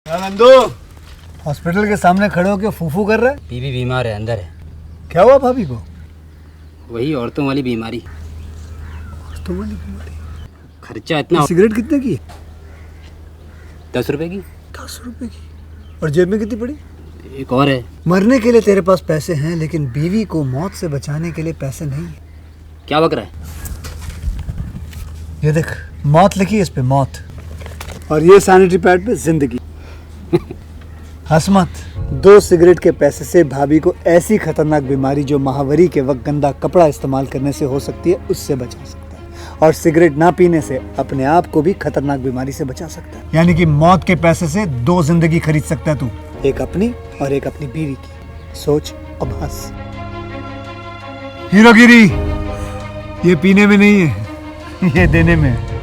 Nandu hospital के सामने खड़े होकर फूफू कर रहा है। बीवी बीमार है, अंदर है। क्या हुआ भाभी को? वही औरतों वाली बीमारी। औरतों वाली बीमारी? खर्चा इतना। सिगरेट कितने की? 10 रुपए की। 10 रुपए की? और जेब में कितनी पड़ी? एक और है। मरने के लिए तेरे पास पैसे हैं, लेकिन बीवी को मौत से बचाने के लिए पैसे नहीं है। क्या बक रहा है? ये देख, मौत लिखी है इस पे, मौत। और ये सैनिटरी पैड पे जिंदगी। हंस मत। 2 सिगरेट के पैसे से भाभी को ऐसी खतरनाक बीमारी जो महावरी के वक्त गंदा कपड़ा इस्तेमाल करने से हो सकती है, उससे बचा सकता है। और सिगरेट ना पीने से अपने आप को भी खतरनाक बीमारी से बचा सकता है। यानी कि मौत के पैसे से 2 जिंदगी खरीद सकता है तू, एक अपनी और एक अपनी बीवी की। सोच, अब हंस। हीरोगिरी ये पीने में नहीं है, ये देने में है।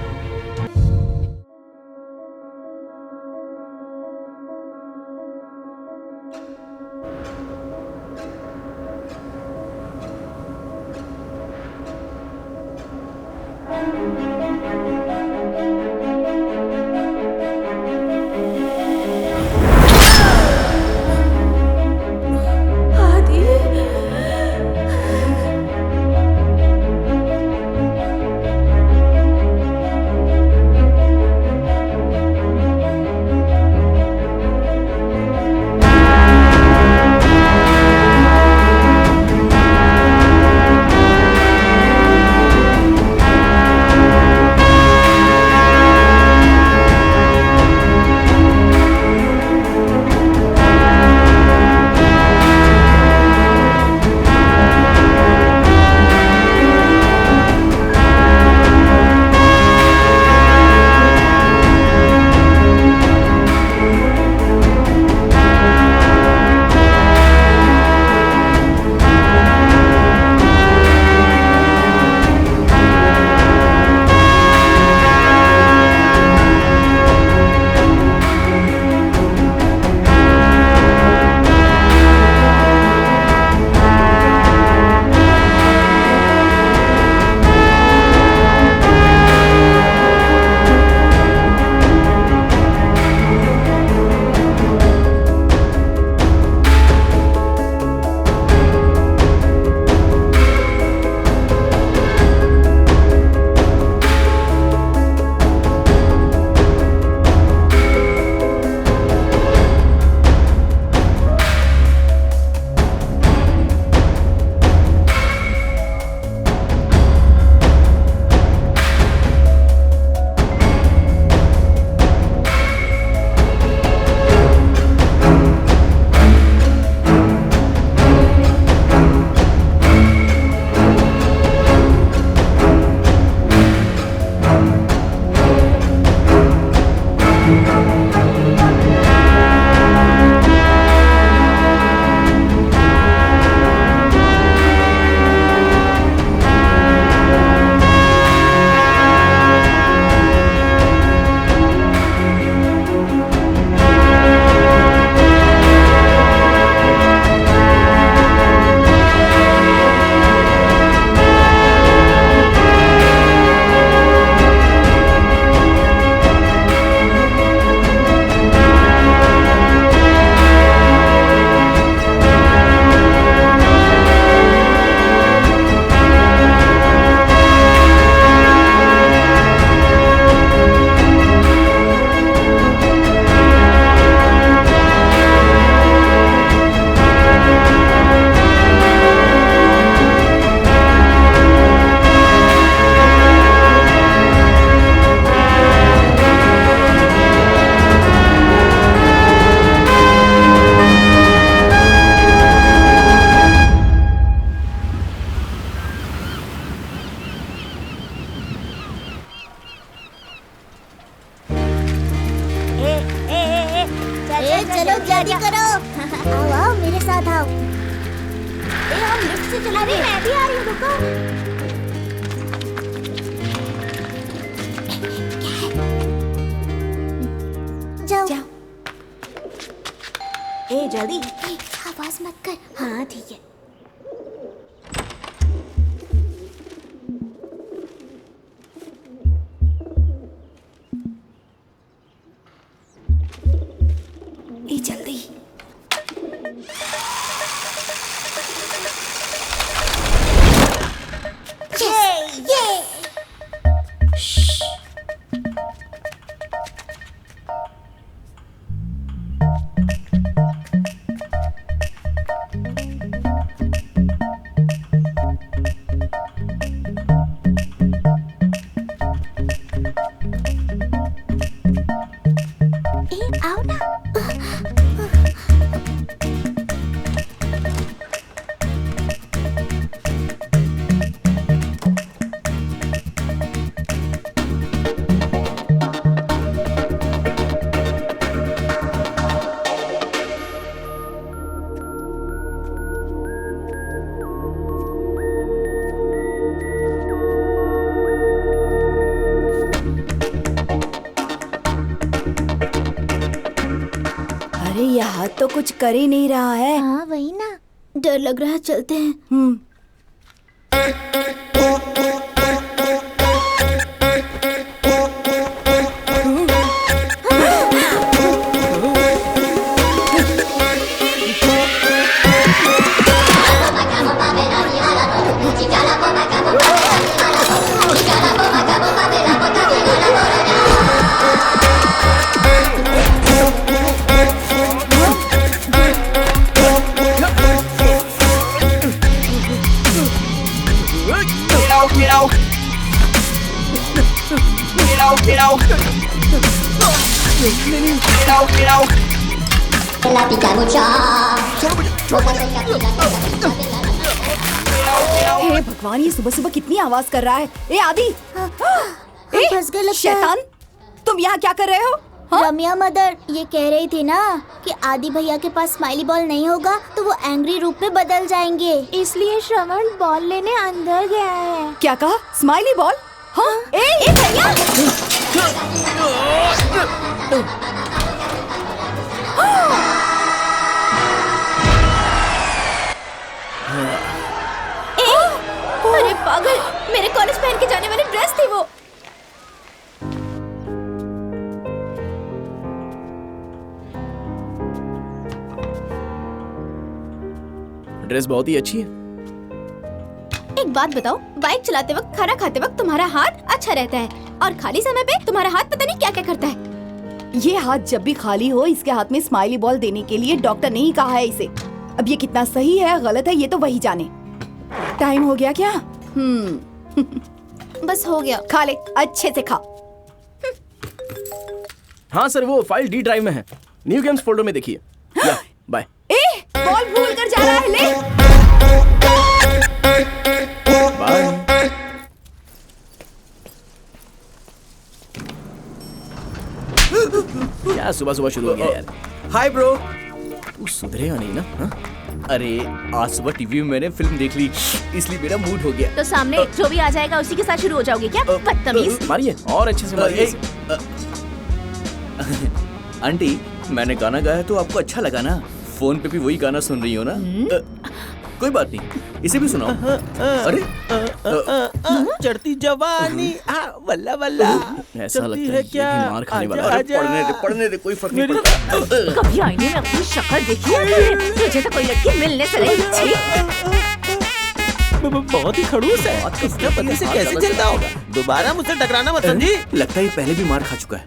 चलो जल्दी करो। आओ आओ मेरे साथ आओ। हम लिफ्ट से चला रहे हैं। मैं भी आ रही हूँ, रुको। जाओ जाओ। जल्दी। आवाज मत कर। हाँ ठीक है। यह हाथ तो कुछ कर ही नहीं रहा है। हाँ वही ना, डर लग रहा है, चलते हैं। हे भगवान, ये सुबह सुबह कितनी आवाज कर रहा है। ए आदि, फंस गए लगता है। शैतान, तुम यहाँ क्या कर रहे हो? हाँ? रम्या मदर ये कह रही थी ना कि आदि भैया के पास स्माइली बॉल नहीं होगा तो वो एंग्री रूप में बदल जाएंगे, इसलिए श्रवण बॉल लेने अंदर गया है। क्या कहा? Smiley ball? हाँ? ए भैया! अरे पागल, मेरे कॉलेज पहन के जाने वाली ड्रेस थी वो। ड्रेस बहुत ही अच्छी है। एक बात बताओ, बाइक चलाते वक्त, खाना खाते वक्त तुम्हारा हाथ अच्छा रहता है और खाली समय पे तुम्हारा हाथ पता नहीं क्या क्या करता है। ये हाथ जब भी खाली हो, इसके हाथ में स्माइली बॉल देने के लिए डॉक्टर ने ही कहा है इसे। अब ये कितना सही है गलत है ये तो वही जाने। टाइम हो गया क्या? बस हो गया। खा ले, अच्छे से खा। हाँ सर, वो फाइल डी ड्राइव में है, न्यू गेम्स फोल्डर में देखिए। बाय। ए, बॉल भूल कर जा रहा है, ले। बाय। क्या सुबह सुबह शुरू हो गया यार। Hi bro. तू सुधरेगा नहीं ना? हाँ? अरे आज सुबह टीवी में मैंने फिल्म देख ली, इसलिए मेरा मूड हो गया। तो सामने जो भी आ जाएगा उसी के साथ शुरू हो जाओगे क्या? बदतमीज। मारिए और अच्छे से मारिए। आंटी, मैंने गाना गाया तो आपको अच्छा लगा ना? फोन पे भी वही गाना सुन रही हो ना? कोई बात नहीं, इसे भी सुनाओ। अरे चढ़ती जवानी वल्ला वल्ला ऐसा लगता है क्या? ये भी मार खाने वाला है। अरे पढ़ने दे, कोई फर्क नहीं पड़ता। कभी आईने में अपनी शक्ल देखी है? तुझे तो कोई लड़की मिलने से नहीं। बहुत ही खड़ूस है। इसका पति से कैसे चलता होगा? दोबारा मुझसे टकराना मत समझी। लगता है ये पहले भी मार खा चुका है।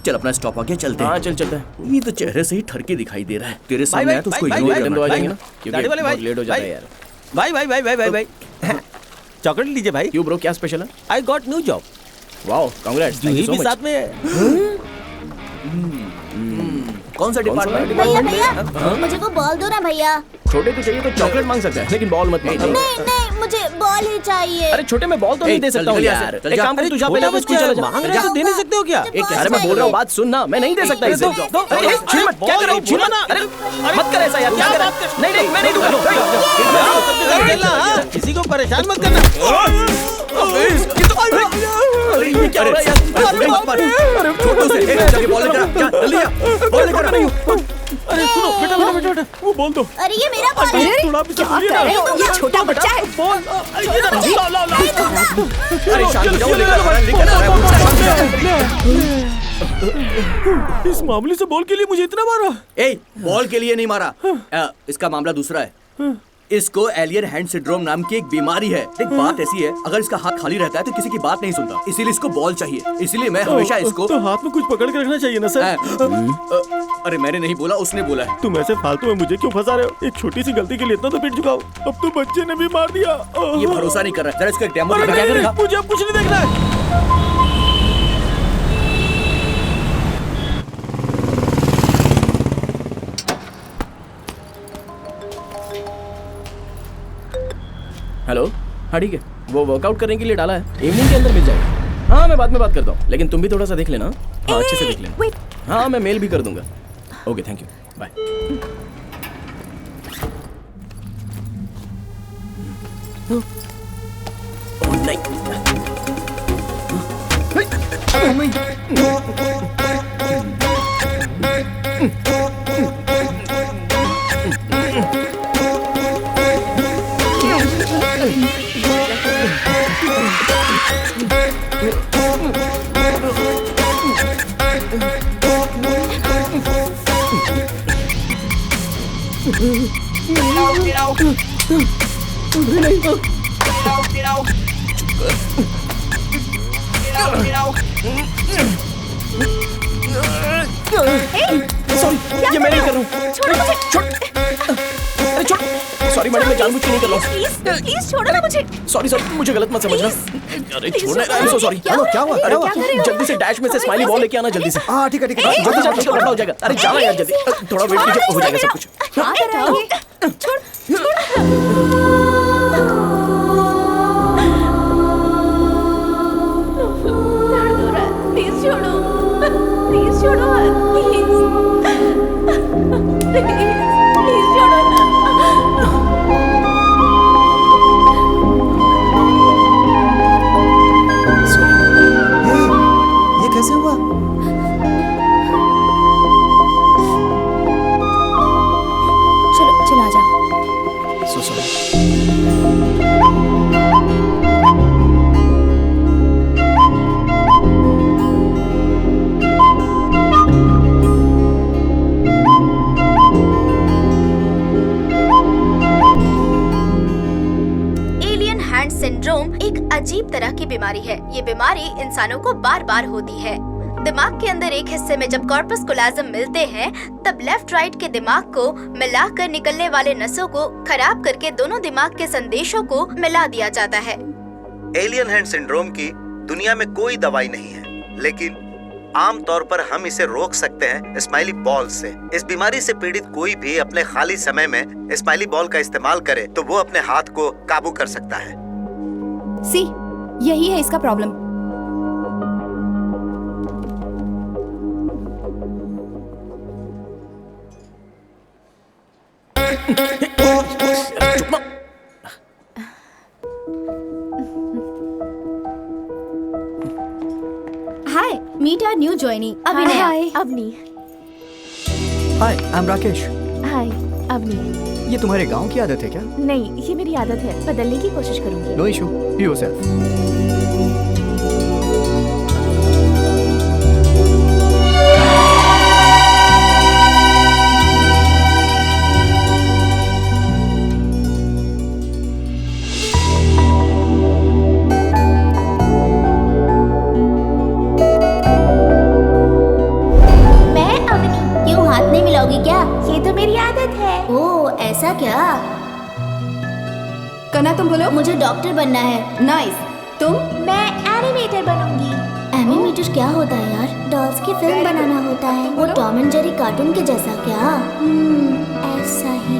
चल अपना स्टॉप आ गया, चलते हैं। हाँ चल चलता है। ये तो चेहरे से ही ठरके दिखाई दे रहा है। तेरे सामने आया तो उसको भाई, इग्नोर भाई, करना दो आ भाई, जाएंगे ना, दाढ़ी क्योंकि वाले बहुत भाई, लेट हो जाता है भाई। यार। भाई भाई भाई भाई भाई भाई चॉकलेट लीजिए भाई। क्यों ब्रो, क्या स्पेशल है? I got new job. Wow, congrats, thank Juhi you भी सो मच। साथ में है। कौन सा डिपार्टमेंट? भैया भैया, मुझे वो बॉल दो ना भैया। छोटे को चाहिए तो चॉकलेट मांग सकते हैं, लेकिन बॉल मत मांगो। नहीं, मुझे बॉल ही चाहिए। अरे छोटे में बॉल तो नहीं दे सकता हूँ यार। एक काम कर, तू जा पहले स्कूल चला जा। मांग रहे हो तो दे नहीं सकते हो क्या? अरे मैं बोल रहा हूँ, बात सुन ना, मैं नहीं दे सकता इसे। अरे छीन मत, क्या कर रहा हूँ? छीन मत, अरे मत कर ऐसा यार, क्या कर रहा है? नहीं, मैं नहीं दूंगा। किसी को परेशान मत करना। अरे ये क्या हो रहा है यार? छोटू से जाके बॉल लेकर आ, जा जल्दी आ, बॉल लेकर आ। अरे सुनो बेटा, वो बोल दो। अरे ये मेरा बॉल है। थोड़ा भी क्या कर रहे हो? ये छोटा बच्चा है। बॉल अरे शांत हो जाओ, लेकर आ रहा है। इस मामले से बॉल के लिए मुझे इतना मारा। ए, बॉल के लिए नहीं मारा। इसका मामला दूसरा है। इसको एलियन हैंड सिंड्रोम नाम की एक बीमारी है। देख, बात ऐसी है, अगर इसका हाथ खाली रहता है तो किसी की बात नहीं सुनता, इसीलिए इसको बॉल चाहिए। इसीलिए मैं हमेशा इसको तो हाथ में कुछ पकड़ के रखना चाहिए ना सर। अरे मैंने नहीं बोला, उसने बोला है। तुम ऐसे फालतू में मुझे क्यों फंसा रहे हो? एक छोटी सी गलती के लिए इतना तो पिट चुका हूँ, अब तो बच्चे ने भी मार दिया। ये भरोसा नहीं कर रहा है। जरा इसका एक डेमो अरे दिखा, क्या नहीं, करेगा? मुझे अब कुछ नहीं देखना है। हेलो, हाँ ठीक है, वो वर्कआउट करने के लिए डाला है, इवनिंग के अंदर मिल जाएगा। हाँ मैं बाद में बात करता हूँ, लेकिन तुम भी थोड़ा सा देख लेना। हाँ अच्छे से देख लेना। हाँ मैं मेल भी कर दूंगा। Okay thank you, bye. Sorry, ये मैं नहीं कर रहा हूँ। छोड़ो मुझे। अरे छोड़। सॉरी मैडम, मैं जानबूझ के नहीं कर रहा हूँ। प्लीज छोड़ो ना मुझे। सॉरी मुझे गलत मत समझना। अरे छोड़ना, आई एम सो सॉरी। क्या हुआ? क्या हुआ? जल्दी से डैश में से स्माइली बॉल लेके आना जल्दी से। हाँ ठीक है ठीक है। जल्दी जाओ, नहीं तो लफड़ा हो जाएगा। अरे जाओ यार जल्दी, थोड़ा वेट कीजिए, हो जाएगा सब कुछ। क्या कर रहा है? छोड़। दर्द हो रहा है। प्लीज छोड़ो। प्लीज छोड़ो मत। प्लीज छोड़ो ना। ये कैसे हुआ? चलो आ जाओ। So sorry. Alien hand syndrome एक अजीब तरह की बीमारी है। ये बीमारी इंसानों को बार बार होती है। दिमाग के अंदर एक हिस्से में जब कॉर्पस कोलाजम मिलते हैं, तब लेफ्ट राइट के दिमाग को मिलाकर निकलने वाले नसों को खराब करके दोनों दिमाग के संदेशों को मिला दिया जाता है। एलियन हैंड सिंड्रोम की दुनिया में कोई दवाई नहीं है, लेकिन आमतौर पर हम इसे रोक सकते हैं स्माइली बॉल से। इस बीमारी से पीड़ित कोई भी अपने खाली समय में स्माइली बॉल का इस्तेमाल करे तो वो अपने हाथ को काबू कर सकता है। सी, यही है इसका problem. Hi, meet our new joinee hi. Avni. Hi, I am Rakesh. Hi Avni. ये तुम्हारे गांव की आदत है क्या? नहीं, ये मेरी आदत है, बदलने की कोशिश करूंगी। No issue, be yourself. क्या? ये तो मेरी आदत है। ओह, ऐसा क्या? कना, तुम बोलो। मुझे डॉक्टर बनना है। नाइस। तुम? मैं एनिमेटर बनूंगी। एनिमेटर क्या होता है यार? डॉल्स की फिल्म बनाना होता है। वो टॉम एंड जेरी कार्टून के जैसा क्या? ऐसा ही।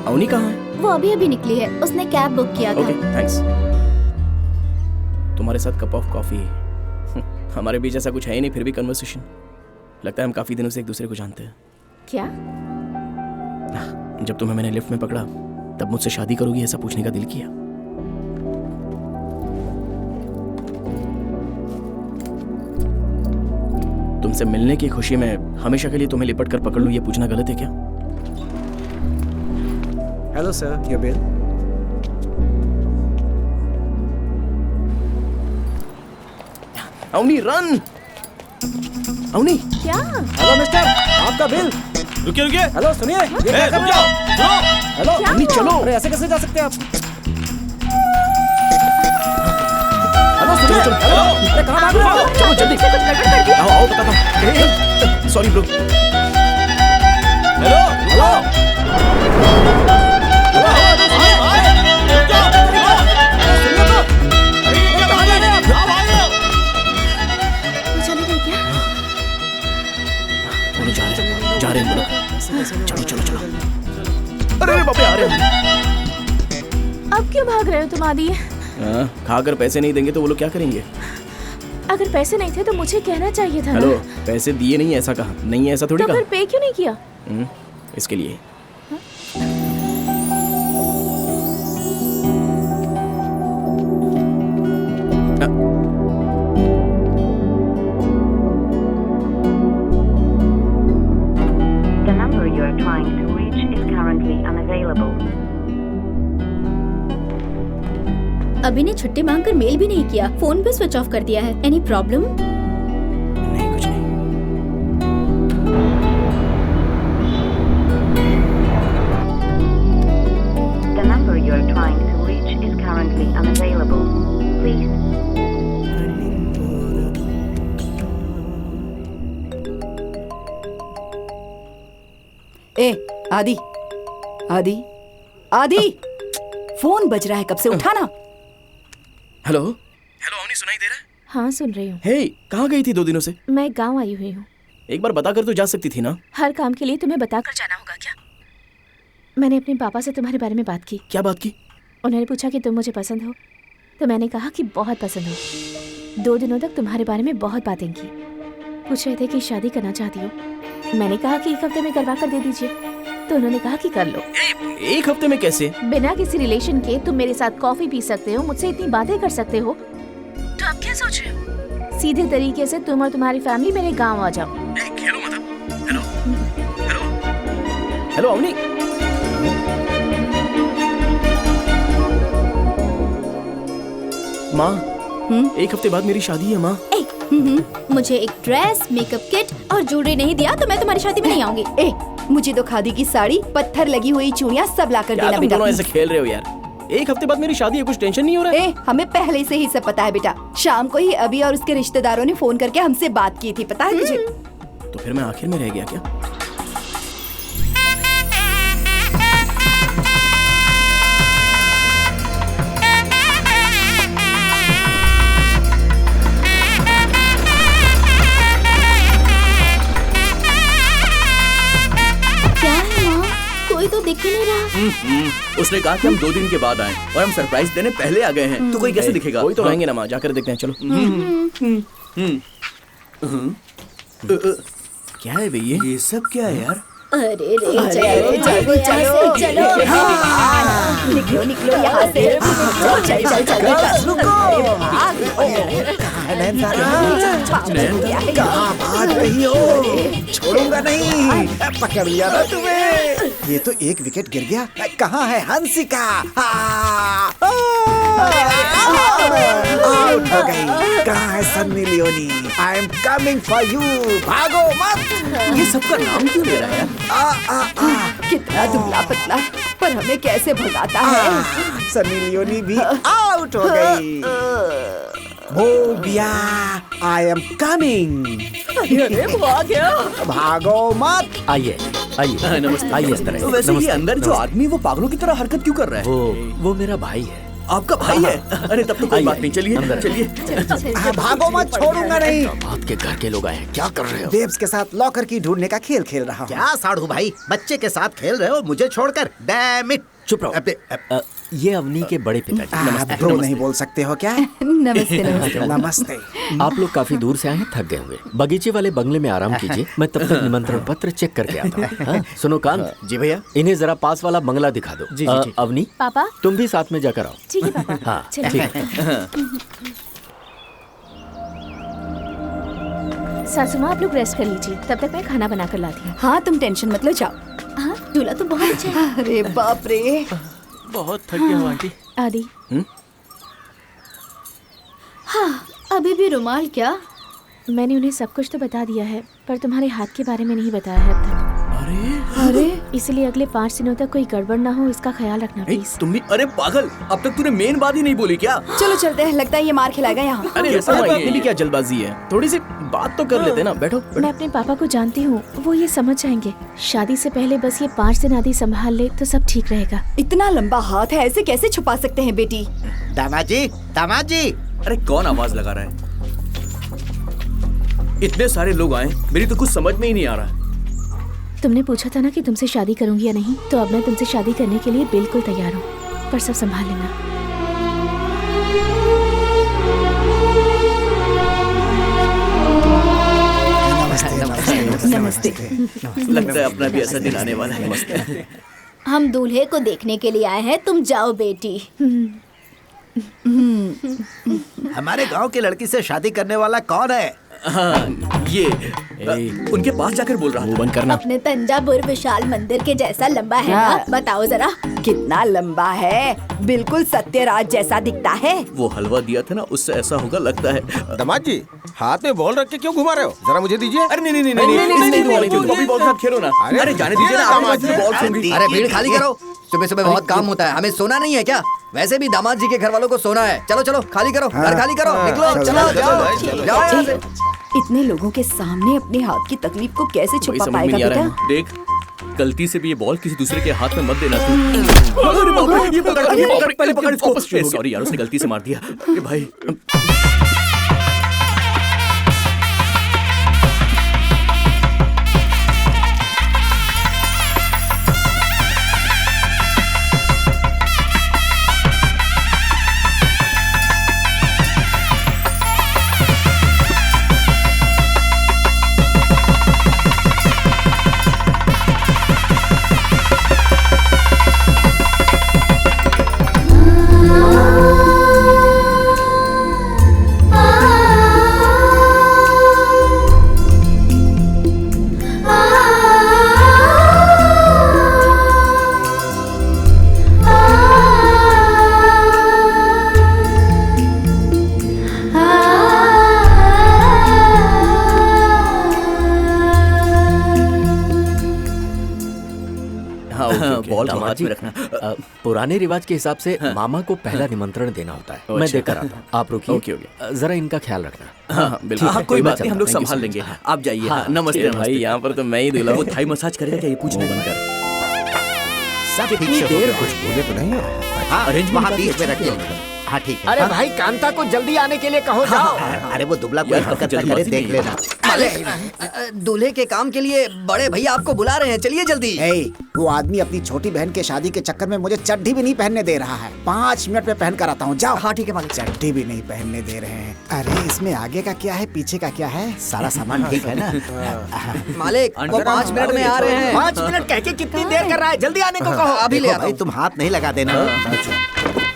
अवनी कहाँ है? वो अभी निकली है। उसने कैब बुक किया था। Okay, thanks. तुम्हारे साथ कप ऑफ कॉफी। हमारे बीच ऐसा कुछ है ही नहीं, फिर भी कन्वर्सेशन। लगता है हम काफी दिनों से एक दूसरे को जानते हैं। क्या? जब तुम्हें मैंने लिफ्ट में पकड़ा, तब मुझसे शादी करोगी ऐसा पूछने का दिल किया। तुमसे मिलने की खुशी में हमेशा के लिए तुम्हें लिपट कर पकड़ लूं, ये पूछना गलत है क्या? Hello sir, your bill. Avni run. Avni. क्या? हेलो मिस्टर, आपका बिल। रुकिए। हेलो सुनिए, ये क्या कर रहे हो? हेलो अवनी चलो। अरे ऐसे कैसे जा सकते हैं आप? हेलो सुनिए। हेलो। अरे कहाँ भाग रहे हो? चलो जल्दी। आओ बताता हूँ। Sorry bro. हेलो। जा रहे हैं। चलो। अरे बाप रे, आ रहे हैं। अब क्यों भाग रहे हो तुम आदि? खाकर पैसे नहीं देंगे तो वो लोग क्या करेंगे? अगर पैसे नहीं थे तो मुझे कहना चाहिए था। हेलो, पैसे दिए नहीं ऐसा कहा? नहीं है ऐसा थोड़ी तो कहा। फिर पे क्यों नहीं किया? इसके लिए। The number you are trying to reach is currently unavailable. अभी ने छुट्टी मांगकर मेल भी नहीं किया, फोन भी स्विच ऑफ कर दिया है। Any problem? नहीं, कुछ नहीं। The number you are trying to reach is currently unavailable. Please. ए आदि, आदि, आदि, फोन बज रहा है, कब से उठाना। हेलो हेलो अवनी, सुनाई दे रहा है? हाँ सुन रही हूँ। हे, कहाँ गई थी 2 दिनों से? मैं गांव आई हुई हूँ। एक बार बताकर तो जा सकती थी ना। हर काम के लिए तुम्हें बताकर जाना होगा क्या? मैंने अपने पापा से तुम्हारे बारे में बात की। क्या बात की? उन्होंने पूछा कि तुम मुझे पसंद हो, तो मैंने कहा कि बहुत पसंद हो। 2 दिनों तक तुम्हारे बारे में बहुत बातें की। पूछ रहे थे कि शादी करना चाहती हो। मैंने कहा कि 1 हफ्ते में करवा कर दे दीजिए, तो उन्होंने कहा कि कर लो। 1 हफ्ते में कैसे? बिना किसी रिलेशन के तुम मेरे साथ कॉफी पी सकते हो, मुझसे इतनी बातें कर सकते हो, तो आप क्या सोच रहे हो? सीधे तरीके से तुम और तुम्हारी फैमिली मेरे गांव आ जाओ। खेलो मतलब। Hello hello hello Avni. माँ, 1 हफ्ते बाद मेरी शादी है माँ। मुझे एक ड्रेस, मेकअप किट और ज्वेलरी नहीं दिया तो मैं तुम्हारी शादी में नहीं आऊंगी। ए, मुझे तो खादी की साड़ी, पत्थर लगी हुई चूड़ियाँ सब ला कर क्या देना तुम बेटा। दोनों ऐसे खेल रहे हो यार? 1 हफ्ते बाद मेरी शादी है, कुछ टेंशन नहीं हो रहा है? ए, हमें पहले से ही सब पता है बेटा। शाम को ही अभी और उसके रिश्तेदारों ने फोन करके हमसे बात की थी, पता है तुझे? तो फिर मैं आखिर में रह गया क्या? क्या है माँ? कोई तो दिख ही नहीं रहा। उसने कहा कि हम 2 दिन के बाद आए और हम सरप्राइज देने पहले आ गए हैं, तो कोई कैसे दिखेगा? कोई तो रहेंगे ना माँ, जाकर देखते हैं, चलो। क्या है भैया? ये सब क्या है यार? अरे रे, चलो चलो चलो, निकलो निकलो यहाँ से। चल चल चल कहाँ भाग रही हो? छोड़ूंगा नहीं, पकड़ लिया ना तुम्हें। ये तो 1 विकेट गिर गया। कहाँ है हंसिका? आउट हो गई। कहाँ है Sunny Leone? I am coming for you. भागो मत। ये सबका नाम क्यों ले रहा है? कितना दुबला पतला, पर हमें कैसे भगाता है। सन्नी लियोनी भी आउट हो गई। बोबिया, आई एम कमिंग। भागो मत। आइए आइए नमस्ते। आइए इस तरह। तो वैसे ये अंदर जो आदमी वो पागलों की तरह हरकत क्यों कर रहा है? वो मेरा भाई है। आपका भाई है? अरे तब तो कोई बात नहीं, चलिए चलिए। भागो मत, छोड़ूंगा नहीं। आपके घर के लोग आए हैं, क्या कर रहे हो? बेब्स के साथ लॉकर की ढूंढने का खेल खेल रहा हूँ। क्या साढ़ू भाई, बच्चे के साथ खेल रहे हो मुझे छोड़कर? Damn it. चुप रहो। ये अवनी के बड़े पिताजी। ब्रो नहीं बोल सकते हो क्या? नमस्ते नमस्ते। नमस्ते। आप लोग काफी दूर से आए हैं, थक गए होंगे। बगीचे वाले बंगले में आराम कीजिए, मैं तब तक निमंत्रण पत्र चेक करके आता हूँ। हाँ? सुनो कांत। जी भैया। इन्हें जरा पास वाला बंगला दिखा दो। जी जी। अवनी, पापा तुम भी साथ में जाकर आओ। ठीक है पापा। हाँ चलिए। ठीक है। सासू माँ, आप लोग रेस्ट कर लीजिए, तब तक मैं खाना बना कर लाती हूँ। हाँ तुम टेंशन मत लो, जाओ। हाँ, दूल्हा तो बहुत अच्छा है। अरे बाप रे, बहुत थक गया हूँ आंटी। आदि, हाँ, अभी भी रुमाल क्या? मैंने उन्हें सब कुछ तो बता दिया है, पर तुम्हारे हाथ के बारे में नहीं बताया है अब तक। अरे इसलिए अगले 5 दिनों तक कोई गड़बड़ ना हो, इसका ख्याल रखना प्लीज। तुम भी, अरे पागल, अब तक तूने मेन बात ही नहीं बोली क्या? चलो चलते हैं, लगता है ये मार खिलाएगा यहाँ। अरे इतनी भी क्या जल्दबाजी है? थोड़ी सी बात तो कर लेते ना। बैठो। मैं अपने पापा को जानती हूँ, वो ये समझ जाएंगे। शादी से पहले बस ये 5 दिन आदि संभाल ले तो सब ठीक रहेगा। इतना लंबा हाथ है, ऐसे कैसे छुपा सकते हैं बेटी? दामाजी, दामाजी। अरे कौन आवाज लगा रहा है? इतने सारे लोग आए, मेरी तो कुछ समझ में ही नहीं आ रहा। तुमने पूछा था ना कि तुमसे शादी करूंगी या नहीं, तो अब मैं तुमसे शादी करने के लिए बिल्कुल तैयार हूँ, पर सब संभाल लेना। नमस्ते। लगता है अपना भी ऐसा दिन आने वाला है। नमस्ते। हम दूल्हे को देखने के लिए आए हैं, तुम जाओ बेटी। हमारे गांव की लड़की से शादी करने वाला कौन है? हाँ ये उनके पास जाकर बोल रहा था। बंद करना। अपने तंजावुर विशाल मंदिर के जैसा लंबा है ना? बताओ जरा कितना लंबा है, बिल्कुल सत्यराज जैसा दिखता है। वो हलवा दिया था ना, उससे ऐसा होगा लगता है। दामाद जी हाथ में बॉल रख के क्यों घुमा रहे हो? जरा मुझे दीजिए। अरे नहीं बॉल साथ खेलो ना। अरे जाने दीजिए ना, बॉल होंगी। अरे भीड़ खाली करो, सुबह सुबह बहुत काम होता है, हमें सोना नहीं है क्या? वैसे भी दामाद जी के घर वालों को सोना है। चलो चलो खाली करो, घर खाली करो, निकलो, चलो जाओ। इतने लोगों के सामने अपने हाथ की तकलीफ को कैसे छुपा पाएगा बेटा? देख गलती से भी ये बॉल किसी दूसरे के हाथ में मत देना तू। ये पकड़ इसको। सॉरी यार, उसने गलती से मार दिया। भाई बॉल दामाद जी पुराने रिवाज के हिसाब से मामा को पहला निमंत्रण देना होता है। मैं देकर आता हूँ, आप रुकिए, जरा इनका ख्याल रखना। हाँ बिल्कुल, कोई बात नहीं, हम लोग संभाल लेंगे। आप जाइए। नमस्ते भाई, यहाँ पर तो मैं ही दूल्हा हूँ। वो थाई मसाज करेगा क्या? ये पूछने बंद कर। सब कितनी देर कुछ बोले तो नहीं हो? हाँ अरेंज वहाँ बीच में रखिए। हाँ ठीक है। अरे भाई कांता को जल्दी आने के लिए कहो जाओ। अरे वो दुबला कोई हरकत ना करे, देख लेना। दूल्हे के काम के लिए बड़े भैया आपको बुला रहे हैं, चलिए जल्दी। वो आदमी अपनी छोटी बहन के शादी के चक्कर में मुझे चड्ढी भी नहीं पहनने दे रहा है। 5 मिनट में पहन कर आता हूँ, जाओ। हाँ ठीक है मालिक। चड्ढी भी नहीं पहनने दे रहे हैं। अरे इसमें आगे का क्या है, पीछे का क्या है? सारा सामान ठीक है ना? मालिक वो 5 मिनट में आ रहे हैं। 5 मिनट कह के कितनी देर कर रहा है? जल्दी आने को कहो। अभी ले भाई, तुम हाथ नहीं लगा देना।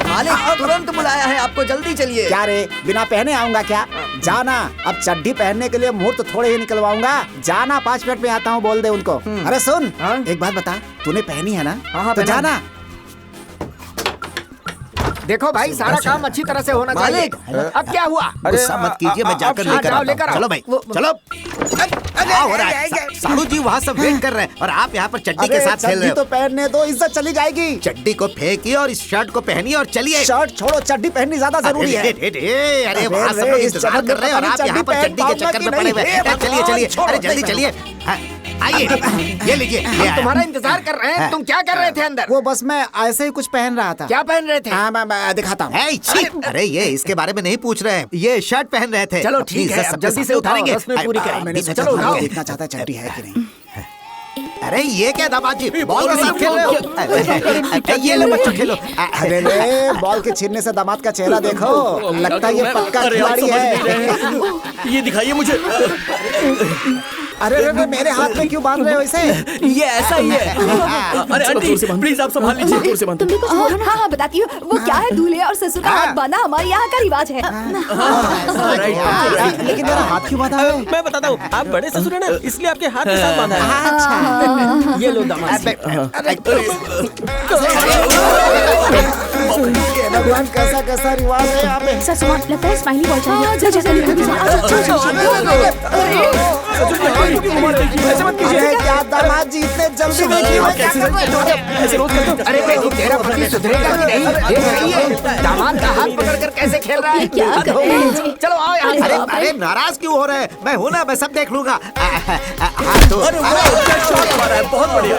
मालिक तुरंत बुलाया है आपको, जल्दी चलिए। क्या रे, बिना पहने आऊंगा क्या? जाना, अब चड्ढी पहनने के लिए मुहूर्त थोड़े ही निकलवाऊंगा। जाना, 5 मिनट में आता हूँ, बोल दे उनको। अरे सुन, एक बात बता, तूने पहनी है ना? तो जाना। देखो भाई, सारा काम अच्छी तरह से होना चाहिए। अब क्या हुआ? गुस्सा मत कीजिए, मैं जाकर लेकर आता हूँ। चलो भाई, चलो। क्या हो रहा है? साहू जी वहाँ सब वेट कर रहे हैं और आप यहाँ पर चड्डी के साथ खेल रहे हो। तो पहनने दो, इज्जत चली जाएगी। चड्डी को फेंकिए और इस शर्ट को पहनिए और चलिए। शर्ट छोड़ो, चड्डी पहननी ज्यादा जरूरी है। अरे वहाँ सब लोग इंतजार कर रहे हैं और आप यहाँ पर चड्डी के चक्कर में पड़े हुए हैं। चलिए चलिए, अरे जल्दी चलिए, आइए, ये लीजिए। तुम्हारा इंतजार कर रहे हैं। तुम क्या कर रहे थे अंदर? वो बस मैं ऐसे ही कुछ पहन रहा था। क्या पहन रहे थे? हाँ मैं दिखाता हूँ। अरे ये इसके बारे में नहीं पूछ रहे हैं, ये शर्ट पहन रहे थे। चलो ठीक है, जल्दी से उतारेंगे। पूरी करेंगे। चलो उठाओ। देखना चाहता है चड्डी है कि नहीं। अरे ये क्या दामाद जी, बॉल के साथ खेल रहे हो? ये लो बच्चों खेलो। अरे बॉल के छीनने से दामाद का चेहरा देखो, लगता है ये पक्का खिलाड़ी है। ये दिखाइए मुझे। अरे मेरे हाथ में क्यों बांध रहे हो इसे? ये ऐसा ही है। अरे आंटी प्लीज आप संभाल लीजिए। तुमने कुछ बोला? हाँ बताती हूँ। वो क्या है, दूल्हे और ससुर का हाथ बांधा हमारे यहाँ का रिवाज है। लेकिन मेरा हाथ क्यों बांधा है? मैं बताता हूँ, आप बड़े ससुर हैं ना, इसलिए आपके हाथ के साथ बांधा है। ये लो दामाद। भगवान कैसा कैसा रिवाज है यहाँ पे। ससुर लगता है स्माइली बॉल ऐसे मत कीजिए। क्या दामाद जी इतने जल्दी अरे तेरा पति सुधरेगा कि नहीं? दामाद का हाथ पकड़कर कैसे खेल रहा है? क्या कर रहे हैं? चलो आओ यहाँ। अरे नाराज क्यों हो रहे हैं? मैं हूँ ना, मैं सब देख लूंगा। बहुत बढ़िया।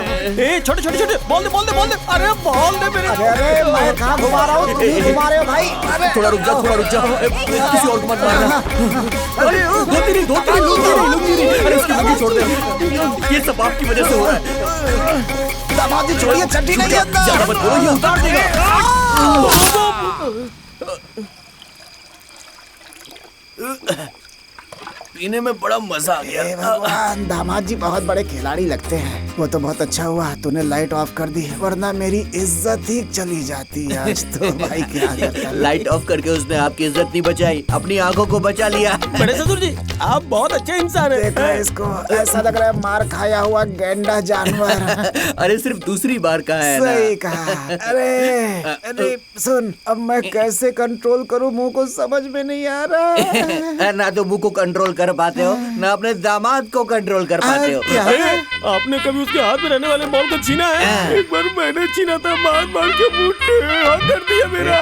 छोटे छोटे छोटे बॉल दे, बॉल दे, बॉल दे। अरे बॉल दे मेरे। अरे मैं कहाँ घुमा रहा हूँ, तुम ही घुमा रहे हो भाई। थोड़ा रुक जा, थोड़ा रुक जा, किसी और को मत मारना। अरे दो तीन। अरे उसकी लुंगी छोड़ दे, ये सब आपकी वजह से हो रहा है। दामाद जी छोड़िए, चड्डी नहीं अंदर। ज्यादा मत बोलो, ये उतार देगा। पीने में बड़ा मजा आ गया। भगवान, दामाद जी बहुत बड़े खिलाड़ी लगते हैं। वो तो बहुत अच्छा हुआ तूने लाइट ऑफ कर दी, वरना मेरी इज्जत ही चली जाती आज तो। भाई क्या करता। लाइट ऑफ करके उसने आपकी इज्जत नहीं बचाई, अपनी आंखों को बचा लिया। बड़े ससुर जी, आप बहुत अच्छे इंसान हैं। देखो इसको, ऐसा लग रहा है मार खाया हुआ गेंडा जानवर। अरे सिर्फ दूसरी बार कहा है ना। सही कहा। अरे सुन, अब मैं कैसे कंट्रोल करूं, मुंह को समझ में नहीं आ रहा। ना तो मुंह को कंट्रोल कर पाते हो, ना अपने दामाद को कंट्रोल कर पाते हो। आपने कभी उसके हाथ में रहने वाले बॉल को छीना है? एक बार मैंने छीना था, मार के मुंह टेढ़ा कर दिया मेरा।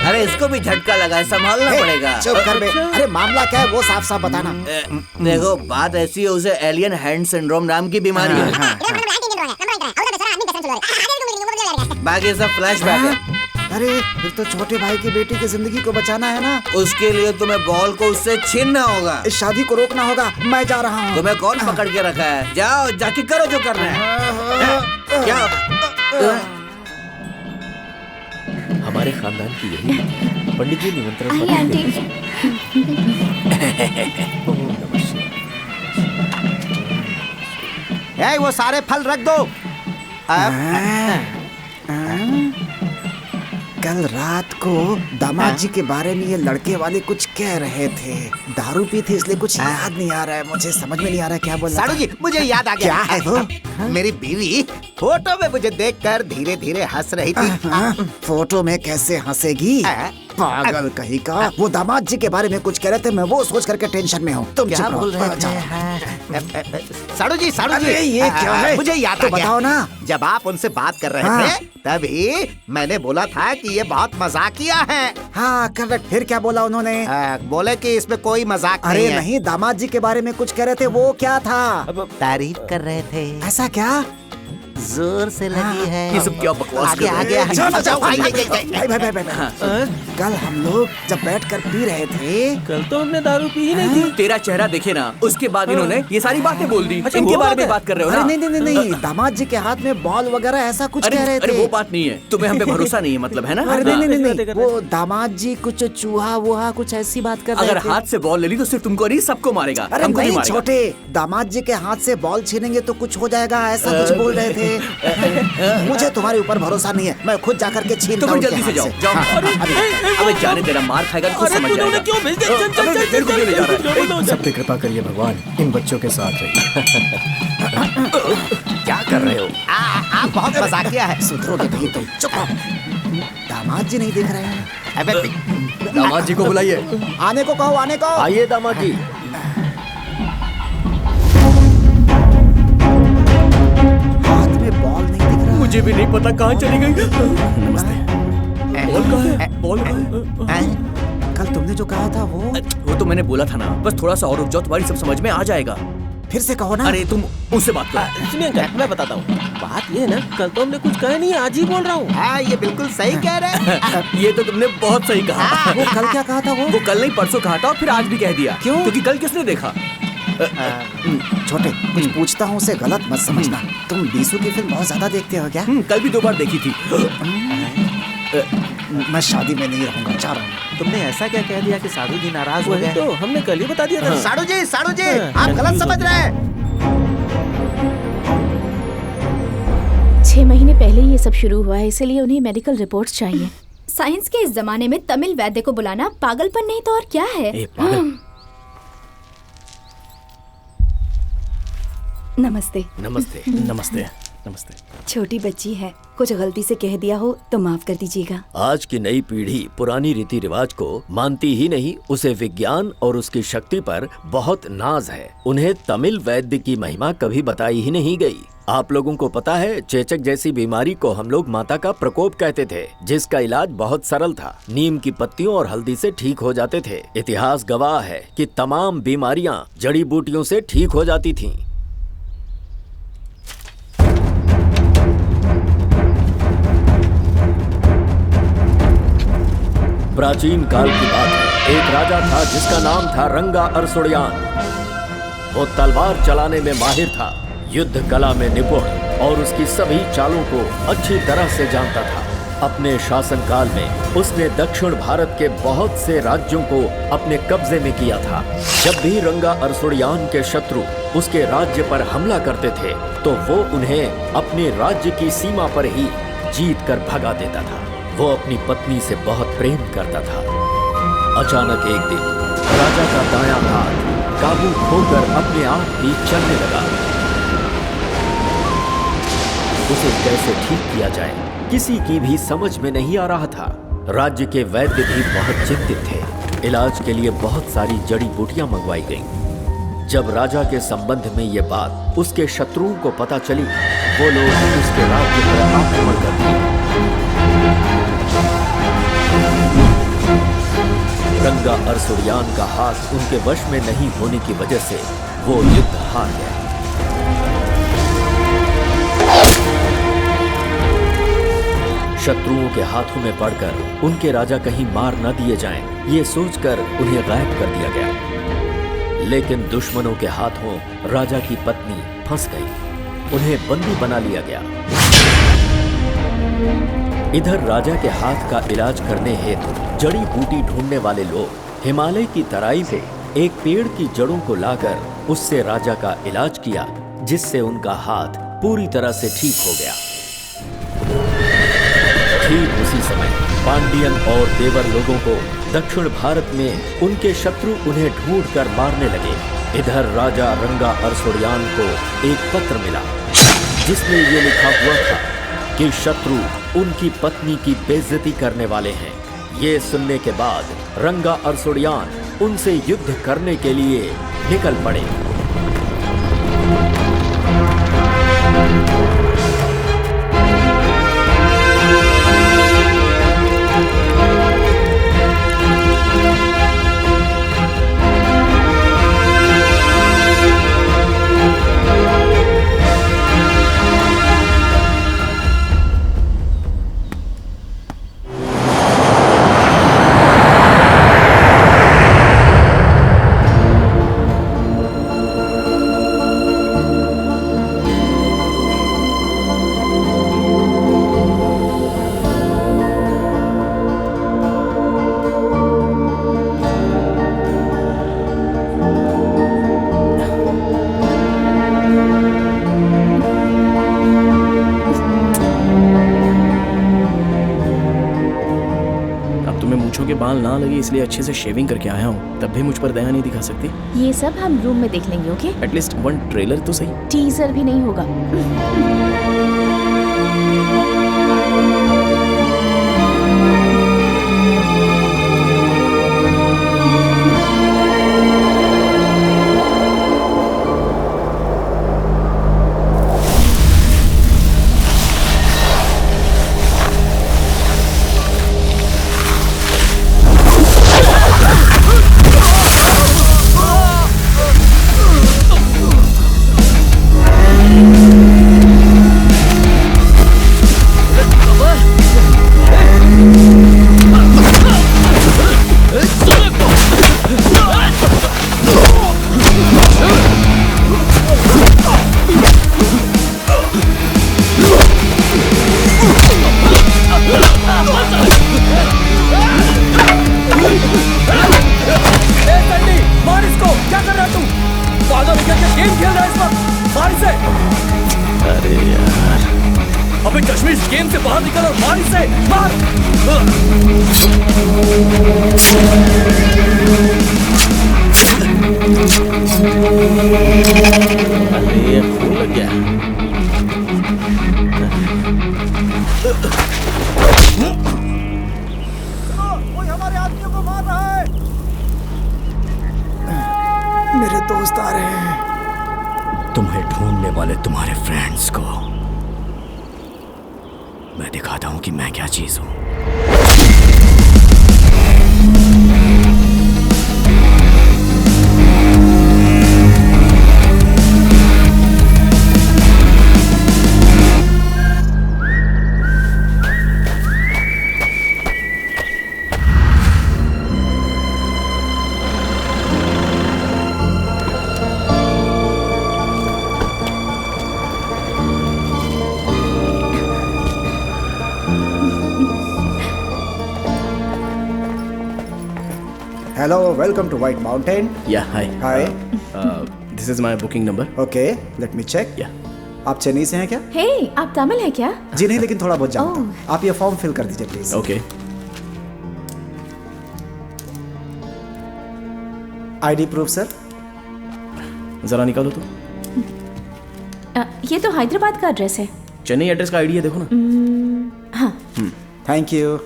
अरे इसको भी झटका लगा है, संभालना पड़ेगा। चुप कर बे। अरे मामला क्या है वो साफ साफ बताना। देखो बात ऐसी है, उसे एलियन हैंड सिंड्रोम नाम की बीमारी है। बाकी सब फ्लैशबैक है। अरे फिर तो छोटे भाई की बेटी की जिंदगी को बचाना है ना। उसके लिए तुम्हें बॉल को उससे छीनना होगा। इस शादी को रोकना होगा। मैं जा रहा हूँ। तुम्हें कौन पकड़ के रखा है? जाओ जाके करो जो करना है। क्या हमारे खानदान की यही पंडित जी निमंत्रण आइए आंटी। वो सारे फल रख दो। कल रात को दामाद जी के बारे में ये लड़के वाले कुछ कह रहे थे। दारू पी थी इसलिए कुछ याद नहीं आ रहा है, मुझे समझ में नहीं आ रहा है क्या बोल रहा था। साड़ू जी, मुझे याद आ गया। क्या है वो? मेरी बीवी फोटो में मुझे देखकर धीरे धीरे हंस रही थी। फोटो में कैसे हंसेगी? पागल कहीं का। वो दामाद जी के बारे में कुछ कह रहे थे, मैं वो सोच करके टेंशन में हूँ। तुम क्या बोल रहे थे? साड़ू जी, ये क्या है? मुझे याद तो आ गया। बताओ ना। जब आप उनसे बात कर रहे थे तभी मैंने बोला था कि ये बहुत मजाकिया है। हाँ करेक्ट। फिर क्या बोला उन्होंने? बोले कि इसमें कोई मजाक अरे नहीं है। नहीं, दामाद जी के बारे में कुछ कह रहे थे, वो क्या था? तारीफ कर रहे थे। ऐसा क्या? जोर से लगी है। ये सब क्या बकवास कर रहे आगे हैं? कल हम लोग जब बैठकर पी रहे थे, कल तो हमने दारू पी ही नहीं थी। तेरा चेहरा देखे ना, उसके बाद इन्होंने ये सारी बातें बोल दी। अच्छा, इनके वो बारे बात में है? बात कर रहे हो ना? अरे नहीं, दामाद जी के हाथ में बॉल वगैरह ऐसा कुछ कह रहे थे। अरे वो बात नहीं है, तुम्हें हम पे भरोसा नहीं है मतलब, है ना? अरे नहीं, वो दामाद जी कुछ चूहा वूहा कुछ ऐसी बात कर रहे थे। अगर हाथ से बॉल ले ली तो सिर्फ तुमको नहीं, सबको मारेगा। अरे हमको नहीं मारेगा। छोटे, दामाद जी के हाथ से बॉल छीनेंगे तो कुछ हो जाएगा, ऐसा कुछ बोल रहे थे। मुझे तुम्हारे ऊपर भरोसा नहीं है, मैं खुद जाकर के छीनता हूँ। जल्दी से जाओ। अबे जाने तेरा मार खाएगा, खुद समझ जाएगा। क्यों भेज दिया? चल चल मेरे को क्यों ले जा रहा है? सब पे कृपा करिए भगवान, इन बच्चों के साथ रहिए। क्या कर रहे हो? आप बहुत मजाकिया है। सुधरोगे नहीं तुम, चुप रहो। दामाद जी नहीं दिख रहे हैं। दामाद जी को बुलाइए। आने को कहो, आने को। आइए दामाद जी। हाथ में बॉल नहीं दिख रहा। मुझे भी नहीं पता कहाँ चली गई। नमस्ते। बॉल कहाँ है? बॉल कहाँ है? कल तुमने जो कहा था वो तो मैंने बोला था ना, बस थोड़ा सा और रुक जाओ, तुम्हारी सब समझ में आ जाएगा। फिर से कहो ना। अरे तुम उससे बात करो। सुनिए अंकल, मैं बताता हूँ। बात ये है ना, कल तो हमने कुछ कहा नहीं, आज ही बोल रहा हूँ। हाँ, ये बिल्कुल सही कह रहे हैं। ये तो तुमने बहुत सही कहा। वो कल क्या कहा था? वो कल नहीं परसों कहा था और फिर आज भी कह दिया। क्यों? क्योंकि कल किसने देखा? छोटे, कुछ पूछता हूँ उसे गलत मत समझना। तुम बीसू की फिल्म बहुत ज्यादा देखते हो क्या? कल भी 2 बार देखी थी। मैं शादी में नहीं रहूंगा, जा रहा हूँ। तुमने ऐसा क्या कह दिया कि साड़ू जी नाराज हो गए? तो हमने कल ही बता दिया था। साड़ू जी, आप गलत समझ रहे हैं। 6 महीने पहले ये सब शुरू हुआ है, इसलिए उन्हें मेडिकल रिपोर्ट्स चाहिए। साइंस के इस जमाने में तमिल वैद्य को बुलाना पागलपन नहीं तो और क्या है? नमस्ते। नमस्ते। नमस्ते। नमस्ते। छोटी बच्ची है, कुछ गलती से कह दिया हो तो माफ कर दीजिएगा। आज की नई पीढ़ी पुरानी रीति रिवाज को मानती ही नहीं, उसे विज्ञान और उसकी शक्ति पर बहुत नाज है। उन्हें तमिल वैद्य की महिमा कभी बताई ही नहीं गई। आप लोगों को पता है, चेचक जैसी बीमारी को हम लोग माता का प्रकोप कहते थे, जिसका इलाज बहुत सरल था। नीम की पत्तियों और हल्दी से ठीक हो जाते थे। इतिहास गवाह है कि तमाम बीमारियां जड़ी बूटियों से ठीक हो जाती थीं। प्राचीन काल की बात है, एक राजा था जिसका नाम था रंगा अरसुड़यान। वो तलवार चलाने में माहिर था, युद्ध कला में निपुण और उसकी सभी चालों को अच्छी तरह से जानता था। अपने शासनकाल में उसने दक्षिण भारत के बहुत से राज्यों को अपने कब्जे में किया था। जब भी रंगा अरसुड़ियान के शत्रु उसके राज्य पर हमला करते थे तो वो उन्हें अपने राज्य की सीमा पर ही जीत कर भगा देता था। वो अपनी पत्नी से बहुत प्रेम करता था। अचानक एक दिन राजा का दायां हाथ काबू खोकर अपने आप ही चलने लगा। उसे कैसे ठीक किया जाए किसी की भी समझ में नहीं आ रहा था। राज्य के वैद्य भी बहुत चिंतित थे। इलाज के लिए बहुत सारी जड़ी बूटियां मंगवाई गईं। जब राजा के संबंध में ये बात उसके शत्रुओं को पता चली, वो लोग उसके राज्य पर आक्रमण कर दिए। रंगा अरसुड़ियान का हाथ उनके वश में नहीं होने की वजह से वो युद्ध हार गया। शत्रुओं के हाथों में पड़कर उनके राजा कहीं मार न दिए जाएं, ये सोचकर उन्हें गायब कर दिया गया। लेकिन दुश्मनों के हाथों राजा की पत्नी फंस गई। उन्हें बंदी बना लिया गया। इधर राजा के हाथ का इलाज करने हेतु जड़ी बूटी ढूंढने वाले लोग हिमालय की तराई से एक पेड़ की जड़ों को लाकर उससे राजा का इलाज किया, जिससे उनका हाथ पूरी तरह से ठीक हो गया। ठीक उसी समय पांडियन और देवर लोगों को दक्षिण भारत में उनके शत्रु उन्हें ढूंढकर मारने लगे। इधर राजा रंगा अरसुड़ियान को एक पत्र मिला जिसमें ये लिखा हुआ था कि शत्रु उनकी पत्नी की बेइज्जती करने वाले हैं। ये सुनने के बाद रंगा अरसुड़ियान उनसे युद्ध करने के लिए निकल पड़े। बाल ना लगे इसलिए अच्छे से शेविंग करके आया हूँ, तब भी मुझ पर दया नहीं दिखा सकती। ये सब हम रूम में देख लेंगे, ओके? एटलीस्ट वन ट्रेलर तो सही। टीजर भी नहीं होगा। मेरे दोस्त आ रहे हैं। तुम्हें ढूंढने वाले तुम्हारे फ्रेंड्स को मैं दिखाता हूं कि मैं क्या चीज हूं। Hello, welcome to White Mountain. Yeah hi. Hi. This is my booking number. Okay, let me check. या आप चेन्नई से हैं क्या? हे, आप तमिल है क्या? जी नहीं, लेकिन थोड़ा बहुत जानता हूँ। आप ये फॉर्म फिल कर दीजिए please. Okay. ID proof sir. जरा निकालो तो। ये तो हैदराबाद का एड्रेस है। चेन्नई एड्रेस का आईडी है, देखो ना। हाँ। Thank you.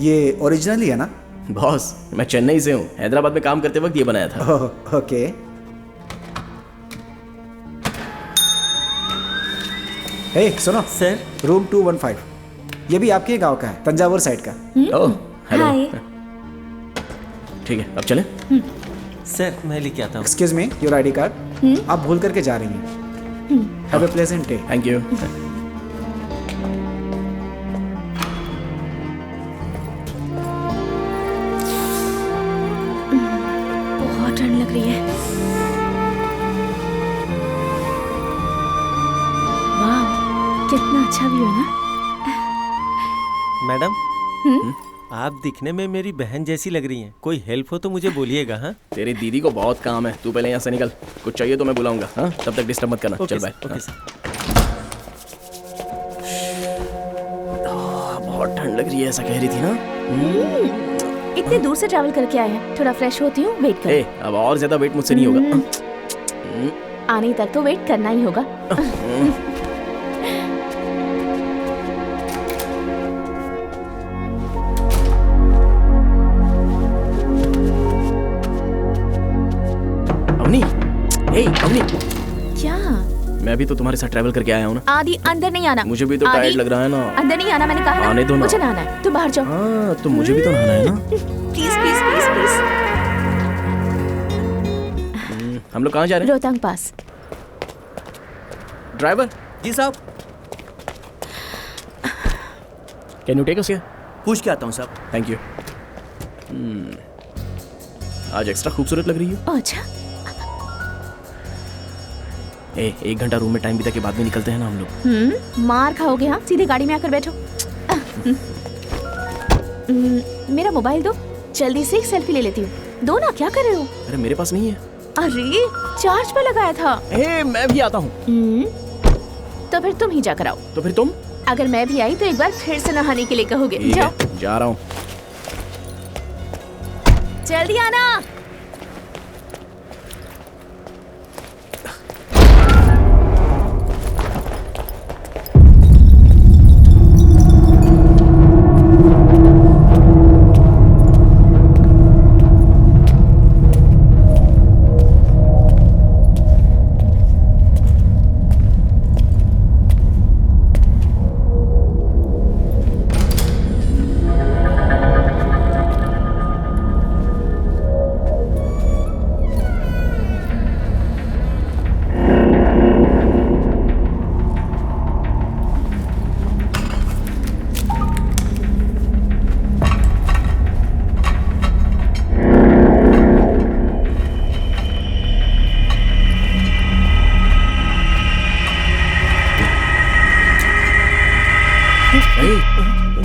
ये ओरिजिनली है ना? बॉस, मैं चेन्नई से हूँ। हैदराबाद में काम करते वक्त ये बनाया था। ओके। हे सुनो सर, रूम 215। ये भी आपके गांव का है, तंजावुर साइड का। ओह, हेलो। हाय। ठीक है, अब चले। सर मैं लेके आता हूँ। Excuse me, your ID card. आप भूल करके जा रही हैं। Have a pleasant day. Thank you. बहुत ठंड लग रही है। वाह, कितना अच्छा व्यू है ना। मैडम, आप दिखने में मेरी बहन जैसी लग रही हैं। कोई हेल्प हो तो मुझे बोलिएगा। हाँ, तेरी दीदी को बहुत काम है, तू पहले यहाँ से निकल। कुछ चाहिए तो मैं बुलाऊंगा। हाँ, तब तक डिस्टर्ब मत करना। चल बाय। Okay sir. बहुत ठंड लग रही है, ऐसा कह रही थी ना। इतने दूर से ट्रैवल करके आए हैं, थोड़ा फ्रेश होती हूँ, वेट करो। अब और ज्यादा वेट मुझसे नहीं होगा। आने तक तो वेट करना ही होगा। अवनी, अवनी, क्या? मैं भी तो तुम्हारे साथ ट्रैवल करके आया हूँ ना। आदि, अंदर नहीं आना। मुझे भी तो आदि, टायर्ड लग रहा है ना। अंदर नहीं आना, मैंने कहा ना। आने दो ना। मुझे नहाना है, तुम बाहर जाओ। हाँ, तो मुझे भी तो नहाना है ना। Please please please please. हम लोग कहाँ जा रहे हैं? रोहतांग पास। ड्राइवर। जी साहब। Can you take us here? पूछ के आता हूँ साहब। Thank you. आज एक्स्ट्रा खूबसूरत लग रही हो। अच्छा। 1 घंटा रूम में टाइम बिता के बाद में निकलते हैं ना हम लोग। मार खाओगे। हाँ, सीधे गाड़ी में आकर बैठो। मेरा मोबाइल दो, जल्दी से एक सेल्फी ले लेती हूँ। दो ना, क्या कर रहे हो? अरे मेरे पास नहीं है। अरे चार्ज पर लगाया था। मैं भी आता हूँ। तो फिर तुम ही जाकर आओ। तो फिर तुम? अगर मैं भी आई तो एक बार फिर से नहाने के लिए कहोगे। जाओ। जा रहा हूँ। जल्दी आना।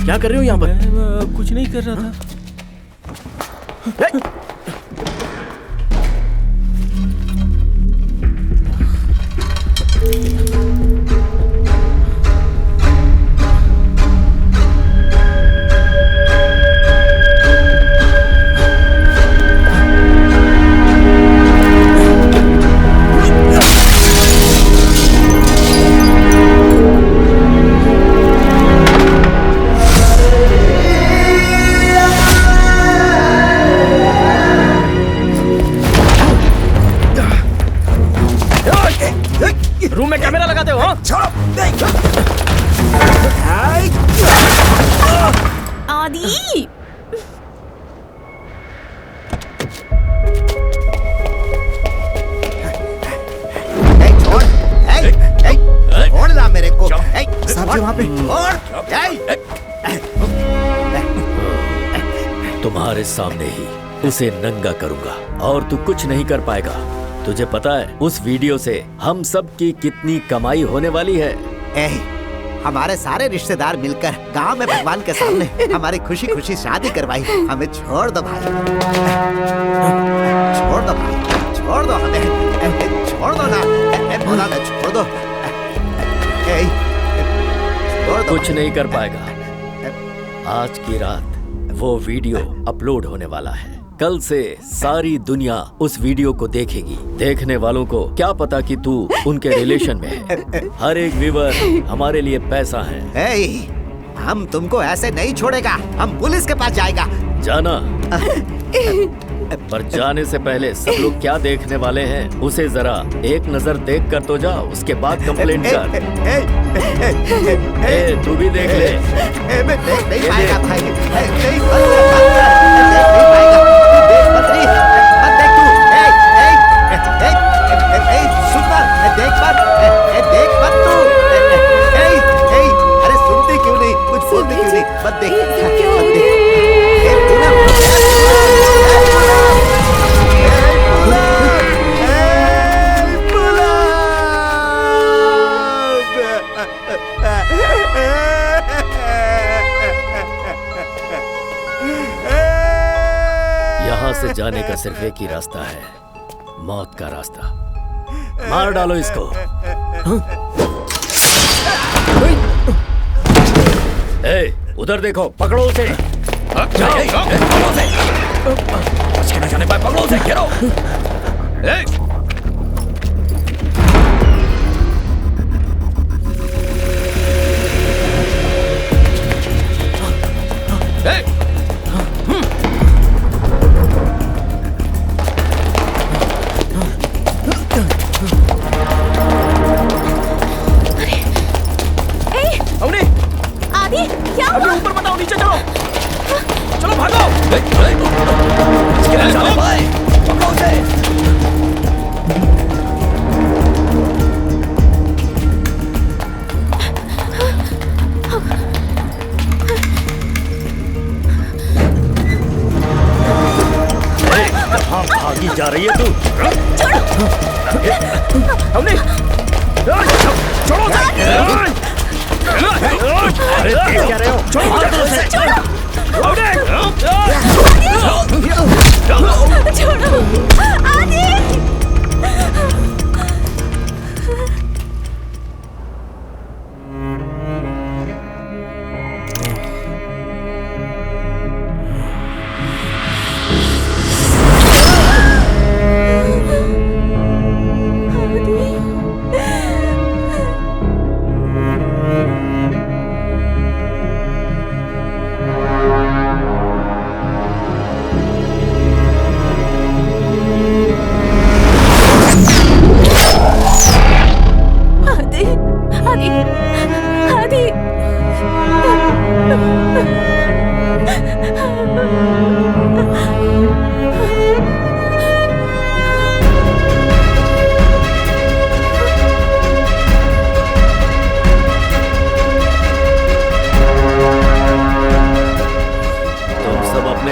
क्या कर रहे हो यहाँ पर? मैं कुछ नहीं कर रहा था। रूम में कैमरा लगाते हो? आदि, छोड़ ना मेरे को। साहब जी वहाँ पे। तुम्हारे सामने ही उसे नंगा करूंगा और तू कुछ नहीं कर पाएगा। तुझे पता है उस वीडियो से हम सब की कितनी कमाई होने वाली है? हमारे सारे रिश्तेदार मिलकर गांव में भगवान के सामने हमारी खुशी खुशी शादी करवाई। हमें छोड़ दो भाई, छोड़ दो भाई, छोड़ दो हमें, छोड़ दो ना, बोला ना छोड़ दो, छोड़ दो। कुछ नहीं कर पाएगा। आज की रात वो वीडियो अपलोड होने वाला है। कल से सारी दुनिया उस वीडियो को देखेगी। देखने वालों को क्या पता कि तू उनके रिलेशन में है। हर एक व्यूअर हमारे लिए पैसा है। हम तुमको ऐसे नहीं छोड़ेगा, हम पुलिस के पास जाएगा। जाना, पर जाने से पहले सब लोग क्या देखने वाले हैं उसे जरा एक नजर देख कर तो जा, उसके बाद कंप्लेंट कर। तू भी देख ले। मैं देख नहीं पाएगा भाई, नहीं देख मत तू। अरे सुनती क्यों नहीं, कुछ बोलती क्यों नहीं, मत देख। यहाँ से जाने का सिर्फ एक ही रास्ता है, मौत का रास्ता। मार डालो इसको। उधर देखो, पकड़ो उसे। पकड़ो उसे। बच के न जाने पाए, पकड़ो उसे, घेरो। जा रही है तू? हमने छोड़ो अरे देख क्या रहे हो? छोड़ो आदि।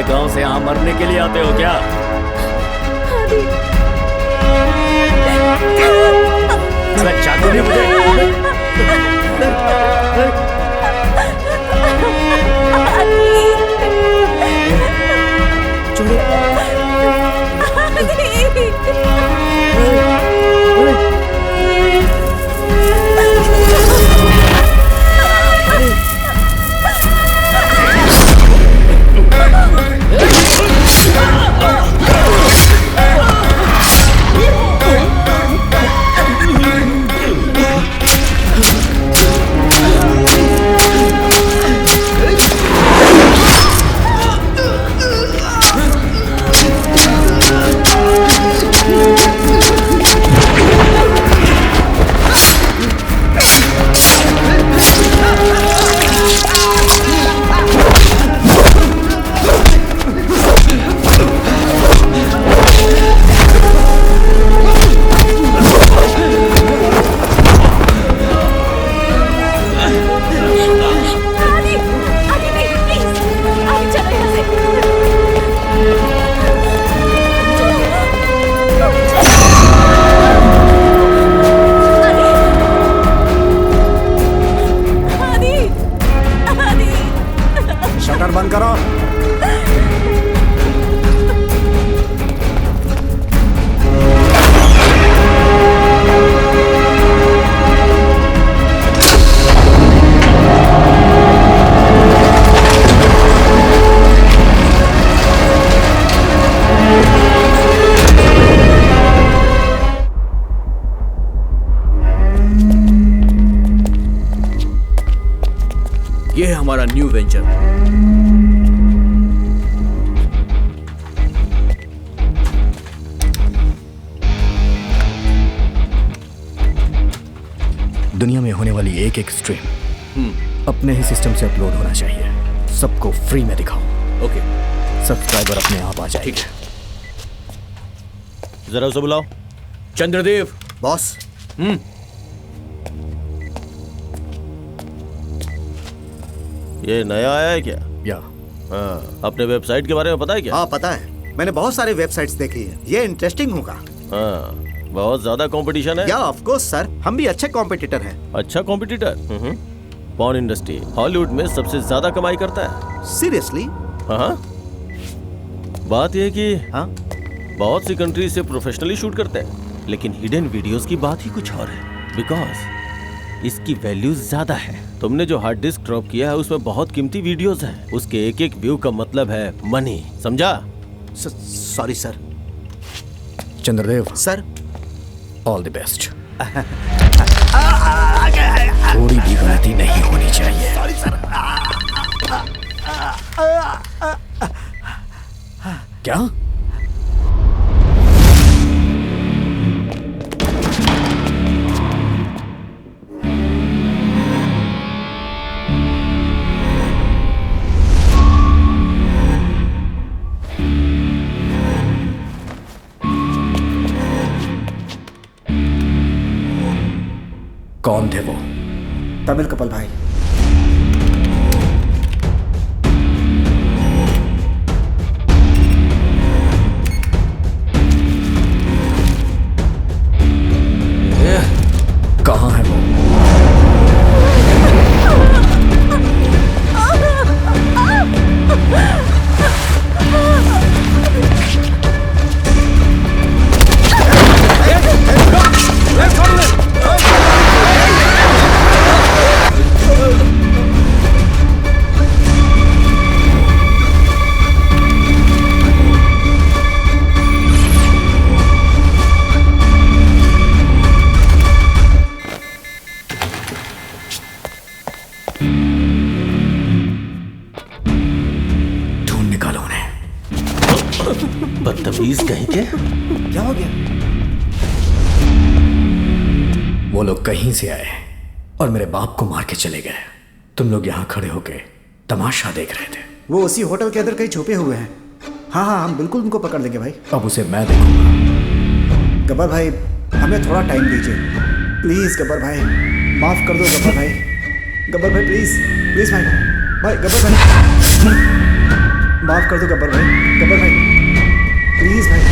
गांव से यहाँ मरने के लिए आते हो क्या? अरे चाकू नहीं मुझे। हमारा न्यू वेंचर। दुनिया में होने वाली एक एक स्ट्रीम अपने ही सिस्टम से अपलोड होना चाहिए। सबको फ्री में दिखाओ। ओके। सब्सक्राइबर अपने आप आ जाएंगे। जरा उसे बुलाओ। चंद्रदेव। बॉस। ये नया आया है क्या? या। हाँ, अपने वेबसाइट के बारे में पता है क्या? हाँ पता है, मैंने बहुत सारे वेबसाइट्स देखी है। ये इंटरेस्टिंग होगा। हाँ, बहुत ज्यादा कंपटीशन है। या ऑफ कोर्स सर, हम भी अच्छे कॉम्पिटिटर हैं। अच्छा कॉम्पिटिटर? पॉर्न इंडस्ट्री हॉलीवुड में सबसे ज्यादा कमाई करता है। सीरियसली? हाँ। बात यह है कि बहुत सी कंट्री से प्रोफेशनली शूट करते हैं, लेकिन हिडन वीडियोस की बात ही कुछ और है। बिकॉज इसकी वैल्यू ज्यादा है। तुमने जो हार्ड डिस्क ड्रॉप किया है उसमें बहुत कीमती वीडियोस हैं। उसके एक एक व्यू का मतलब है मनी, समझा? Sorry sir. Chandradev sir, all the best. थोड़ी भी गलती नहीं होनी चाहिए। Sorry sir. क्या? कौन थे वो? तमिल कपल भाई। कहाँ है वो? बदतमीज कहीं के। क्या हो गया? वो लोग कहीं से आए और मेरे बाप को मार के चले गए। तुम लोग यहाँ खड़े होके तमाशा देख रहे थे। वो उसी होटल के अंदर कहीं छुपे हुए हैं। हाँ हाँ, हम बिल्कुल उनको पकड़ लेंगे भाई। अब उसे मैं देखूंगा। गब्बर भाई, हमें थोड़ा टाइम दीजिए प्लीज। गब्बर भाई माफ कर दो। गब्बर भाई, गब्बर भाई प्लीज प्लीज भाई। भाई गब्बर भाई माफ कर दो। गब्बर भाई, गब्बर भाई प्लीज भाई।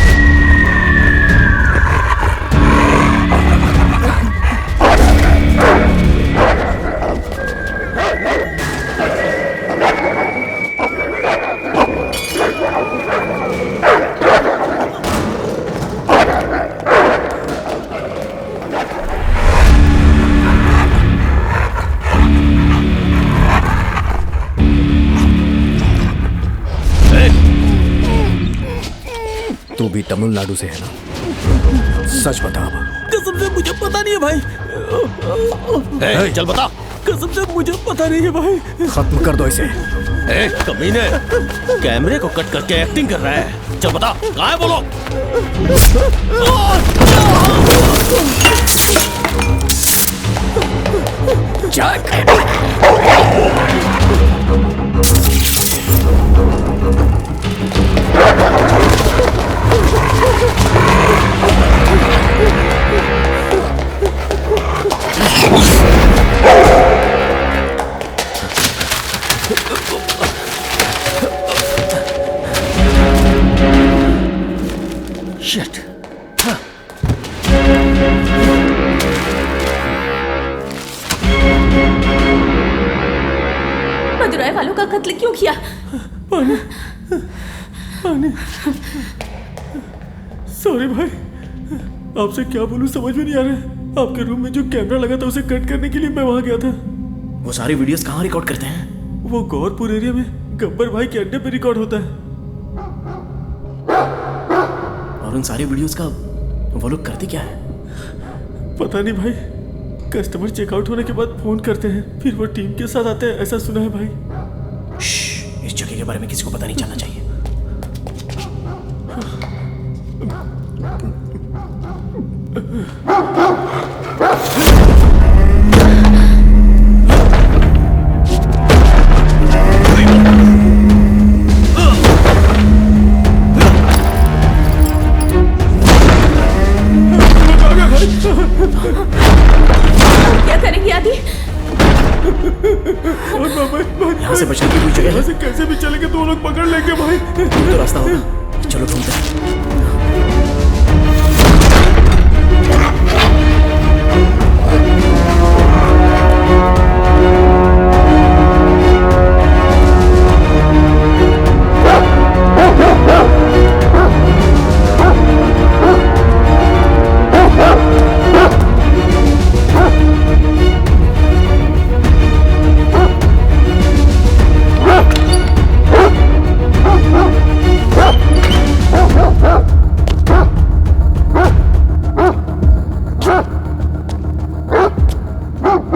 तू भी तमिलनाडु से है ना? सच बता अब। कसम से मुझे पता नहीं है भाई। चल बता। कसम से मुझे पता नहीं है भाई। खत्म कर दो इसे। कमीने, कैमरे को कट करके एक्टिंग कर रहा है। चल बता, कहाँ है वो लोग? Shit. मदुराई वालों का कत्ल क्यों किया? पानी, पानी। सॉरी भाई, आपसे क्या बोलूं समझ में नहीं आ रहा। आपके रूम में जो कैमरा लगा था उसे कट करने के लिए मैं वहां गया था। वो सारी वीडियोस कहाँ रिकॉर्ड करते हैं? वो गौरपुर एरिया में गब्बर भाई के अड्डे पे रिकॉर्ड होता है। और उन सारी वीडियोस का वो लोग करते क्या है? पता नहीं भाई। कस्टमर चेकआउट होने के बाद फोन करते हैं, फिर वो टीम के साथ आते हैं, ऐसा सुना है भाई। के बारे में किसी को पता नहीं चलना चाहिए। क्या करेंगे आदि? यहाँ से बचने की कोई जगह है? कैसे भी चलेंगे तो वो लोग पकड़ लेंगे भाई। तो रास्ता होगा, चलो ढूंढते हैं।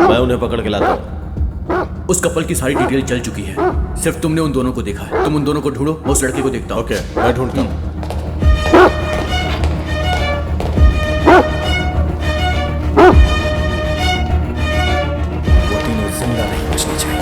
मैं उन्हें पकड़ के लाता हूँ। उस कपल की सारी डिटेल चल चुकी है, सिर्फ तुमने उन दोनों को देखा है। तुम उन दोनों को ढूंढो, मैं उस लड़के को देखता हूँ। ओके, मैं ढूंढता हूँ। वो तीनों जिंदा नहीं बचने चाहिए।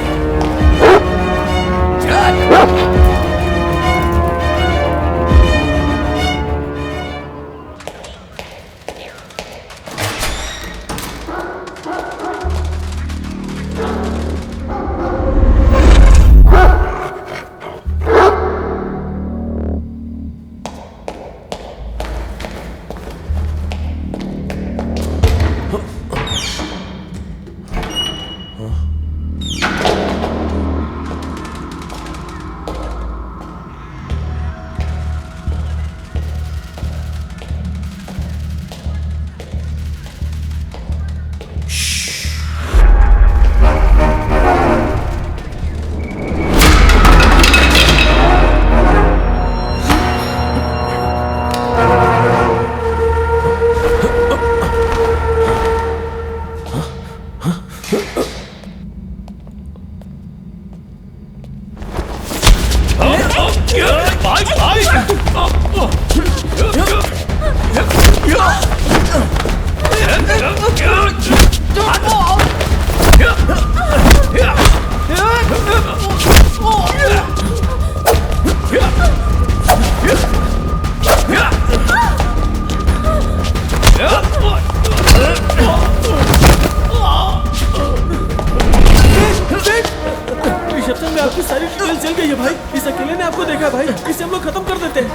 रिसेप्शन में आपकी सारी डिटेल चल गई है भाई। इस अकेले ने आपको देखा भाई, इसे हम लोग खत्म कर देते हैं।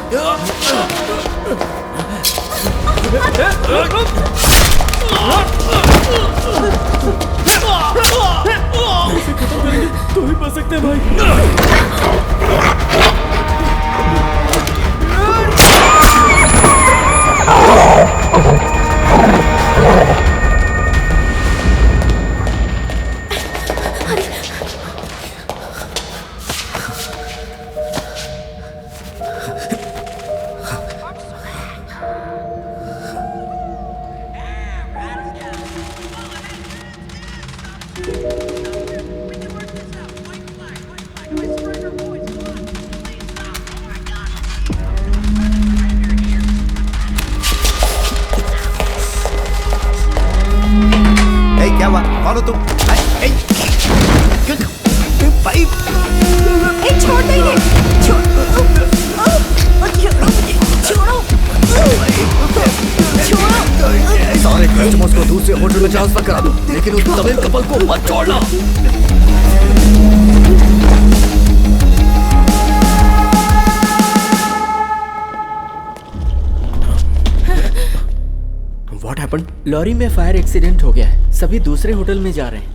इसे खत्म करेंगे तो ही बच सकते हैं भाई। क्या हुआ? कौन हो तुम? भाई छोड़ दे इन्हें। सारे कस्टमर्स को दूसरे होटल में ट्रांसफर करा दो, लेकिन उस तमिल कपल को मत छोड़ना। What happened? लॉरी में फायर एक्सीडेंट हो गया है, सभी दूसरे होटल में जा रहे हैं।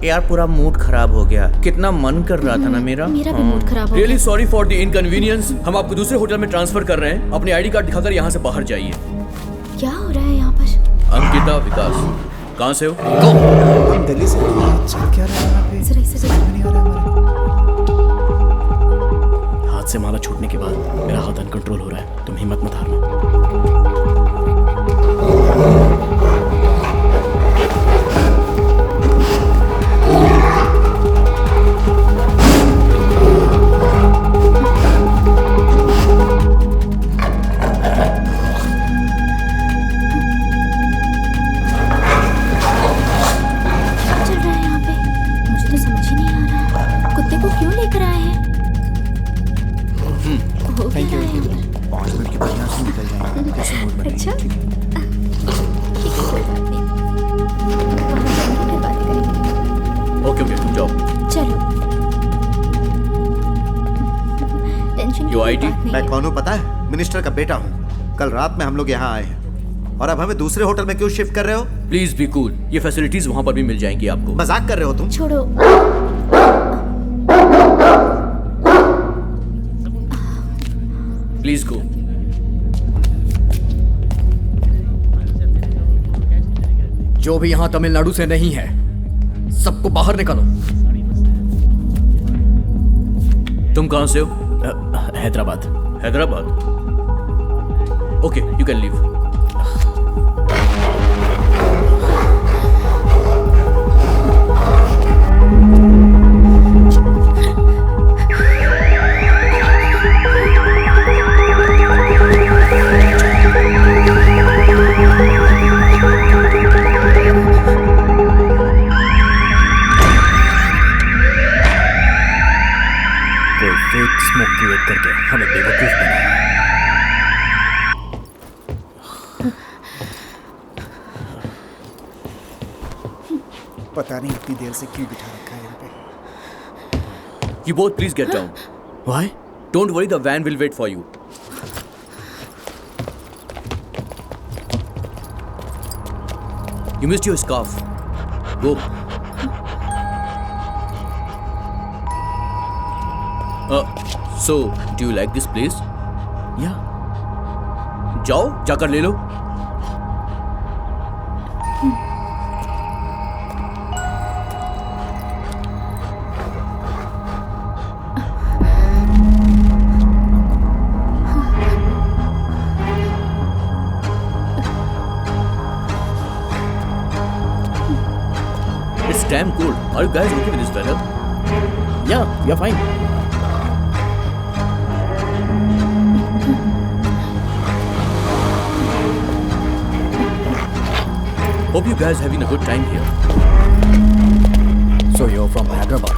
यार पूरा मूड खराब हो गया। कितना मन कर रहा था ना मेरा भी मूड खराब हो गया। Really sorry for the inconvenience. हम आपको दूसरे होटल में ट्रांसफर कर रहे हैं। अपनी आईडी कार्ड दिखाकर यहाँ से बाहर जाइए। क्या हो रहा है यहाँ पर? अंकिता, विकास, कहाँ से हो? हम दिल्ली से। चल क्या रहा है यहाँ पे? जरा इसे नहीं आ रहा हमारे। हाथ से माला छूटने के बाद मेरा हाथ अनकंट्रोल हो रहा है। तुम हिम्मत मत हारना। ऐसे मूड में नहीं अच्छा है, ठीक है? ठीक है कोई बात नहीं फिर बातें करेंगे। ओके ओके तुम जाओ। चलो टेंशन की Your कोई ID? बात नहीं मैं है। कौन हूँ पता है? मिनिस्टर का बेटा हूँ। कल रात में हम लोग यहाँ आए हैं और अब हमें दूसरे होटल में क्यों शिफ्ट कर रहे हो? प्लीज बी कूल, ये फैसिलिटीज वहाँ पर भी मिल जाएंगी आपको। मजाक कर रहे हो तुम? छोड़ो प्लीज गो। जो भी यहाँ तमिलनाडु से नहीं है सबको बाहर निकालो। तुम कहाँ से हो? Hyderabad. Hyderabad. Okay you can leave. कोई फेक स्मोक क्रिएट करके हमें बेवकूफ बनाया। पता नहीं इतनी देर से क्यों बिठा रखा है यहाँ पे। You both please get down. Why? Don't worry, the van will wait for you. You missed your scarf. Go. So, do you like this place? Yeah. जाओ, जाकर ले लो। It's damn cold. Are you guys okay with this weather? Yeah, you're fine. Hope you guys having a good time here. So you're from Hyderabad.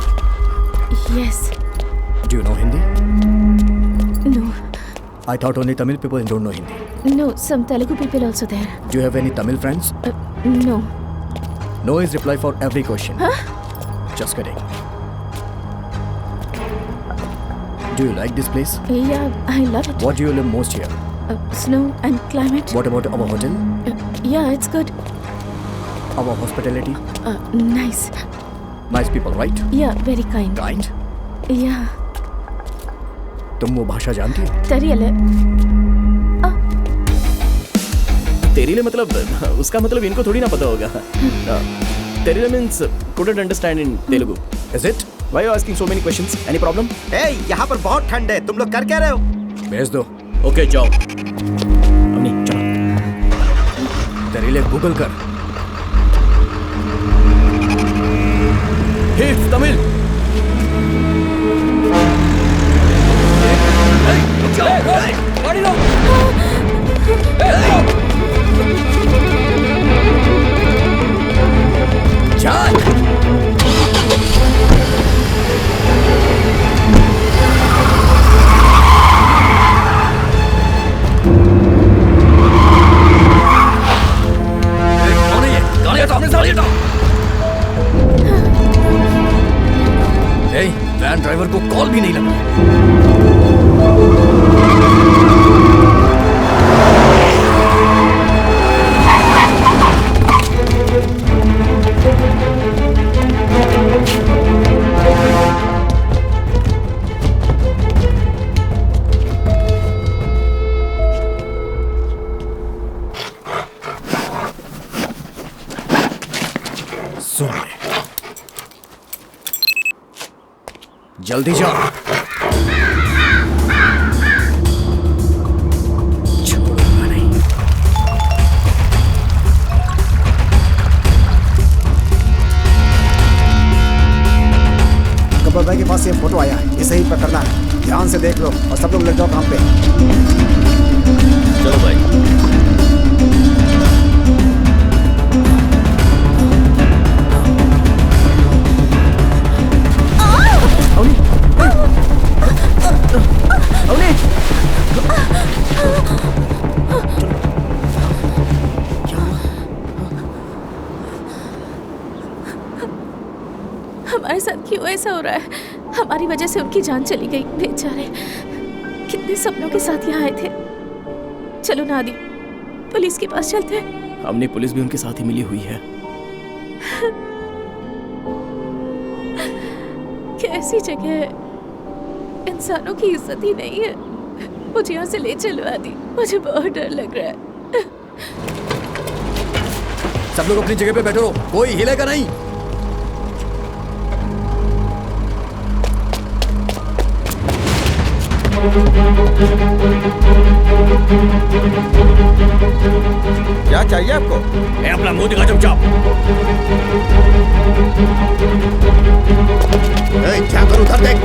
Yes. Do you know Hindi? No. I thought only Tamil people don't know Hindi. No, some Telugu people also there. Do you have any Tamil friends? No. No is reply for every question. Huh? Just kidding. Do you like this place? Yeah, I love it. What do you love most here? Snow and climate. What about our hotel? Yeah, it's good. Our hospitality? Nice. Nice people, right? Yeah, very kind. Kind? Yeah. तुम वो भाषा जानती हो? Terrible. तेरीले मतलब उसका मतलब इनको थोड़ी ना पता होगा। तेरीले means couldn't understand in Telugu. Is it? Why are you asking so many questions? Any problem? Hey, यहाँ पर बहुत ठंड है। तुम लोग कर क्या रहे हो? भेज दो। Okay, जाओ। अम्मी चलो। तेरीले गूगल कर। Hey, Tamil. वैन ड्राइवर को कॉल भी नहीं लगा। जल्दी जा। छोड़ूंगा नहीं। गब्बर भाई के पास ये फोटो आया है, इसे ही पकड़ना है। ध्यान से देख लो और सब लोग लग जाओ काम पे। चलो भाई। क्यों ऐसा हो रहा है? हमारी वजह से उनकी जान चली गई। बेचारे कितने सपनों के साथ यहाँ आए थे। चलो ना आदि, पुलिस के पास चलते हैं। हमने पुलिस भी उनके साथ ही मिली हुई है। कैसी जगह है, इंसानों की इज्जत ही नहीं है। मुझे यहाँ से ले चलो आदि, मुझे बहुत डर लग रहा है। सब लोग अपनी जगह पे बैठो, कोई हिलेगा नहीं। क्या चाहिए आपको? अपना मुंह दिखा चुपचाप। क्या करूं, उधर देख,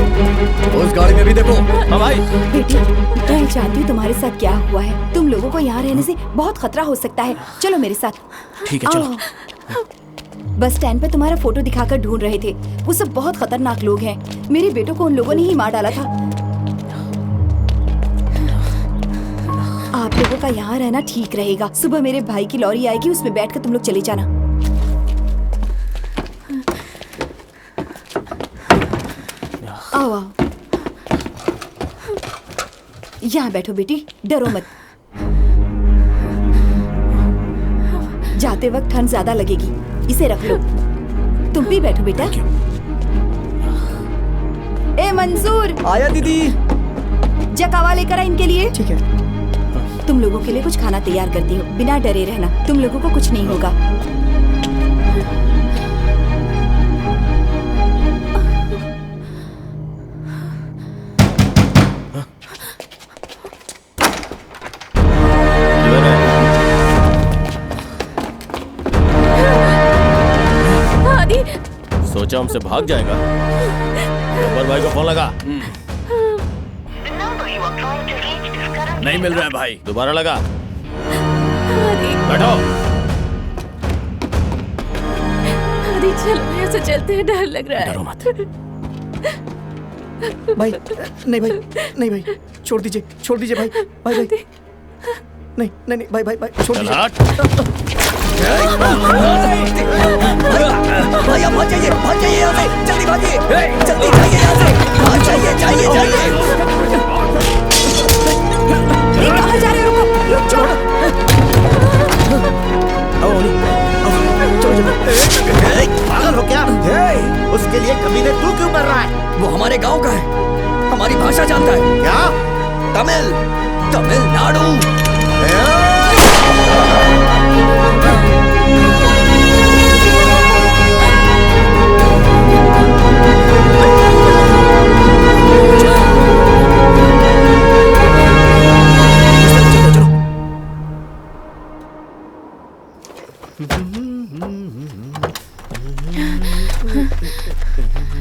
उस गाड़ी में भी देखो। हाँ भाई। बेटी, मैं जानती हूँ तुम्हारे साथ क्या हुआ है। तुम लोगों को यहाँ रहने से बहुत खतरा हो सकता है। चलो मेरे साथ। ठीक है, चलो। आओ। बस स्टैंड पे तुम्हारा फोटो दिखाकर ढूंढ रहे थे। वो सब बहुत खतरनाक लोग हैं। मेरे बेटों को उन लोगों ने ही मार डाला था। आप लोगों का यहाँ रहना ठीक रहेगा। सुबह मेरे भाई की लॉरी आएगी, उसमें बैठकर तुम लोग चले जाना। आओ आओ, यहाँ बैठो बेटी, डरो मत। जाते वक्त ठंड ज्यादा लगेगी, इसे रख लो। तुम भी बैठो बेटा। ए मंसूर, आया दीदी। जकावा लेकर आ इनके लिए। ठीक है। तुम लोगों के लिए कुछ खाना तैयार करती हूँ, बिना डरे रहना। तुम लोगों को कुछ नहीं होगा। सोचा हमसे भाग जाएगा। गब्बर भाई को फोन लगा। नहीं मिल रहा है भाई। दोबारा लगा। बैठो। आदि चलो यहाँ से चलते हैं, डर लग रहा है। डरो मत। भाई नहीं भाई, नहीं भाई, छोड़ दीजिए भाई। भाई भाई नहीं नहीं नहीं, भाई भाई भाई छोड़ दीजिए। भाई आप भाग जाइए यहाँ से, जल्दी भागिए, जल्दी जाइए यहाँ से, जाइए। कहाँ जा रहे हो? रुक जाओ। पागल हो क्या? उसके लिए कमीने तू क्यों मर रहा है? वो हमारे गांव का है, हमारी भाषा जानता है। क्या? तमिलनाडु।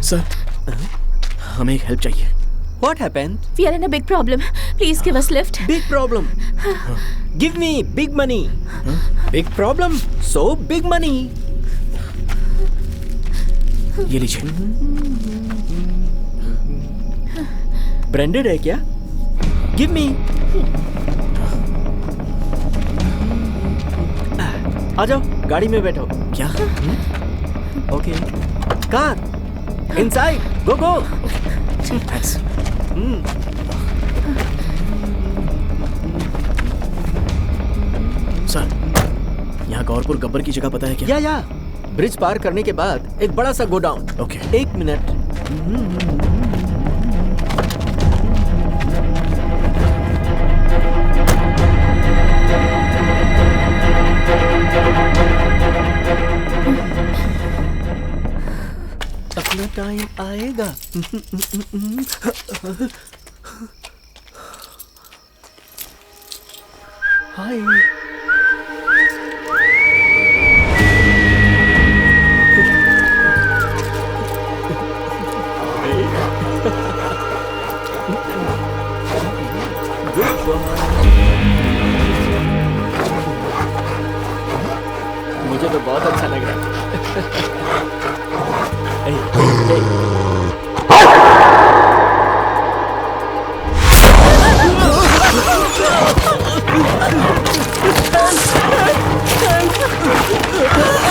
सर, हमें एक हेल्प चाहिए। What happened? We are in a big problem. Please give us lift. Big problem. Give me big money. Big problem. So big money. ये लीजिए। Branded है क्या? Give me. आ जाओ, गाड़ी में बैठो। क्या? Okay. Car. Inside. Go go. Thanks. Sir, यहाँ गौरपुर गब्बर की जगह पता है क्या? या ब्रिज पार करने के बाद एक बड़ा सा गोडाउन। ओके। 1 मिनट। अपना टाइम आएगा। हाय। मुझे तो बहुत अच्छा लग रहा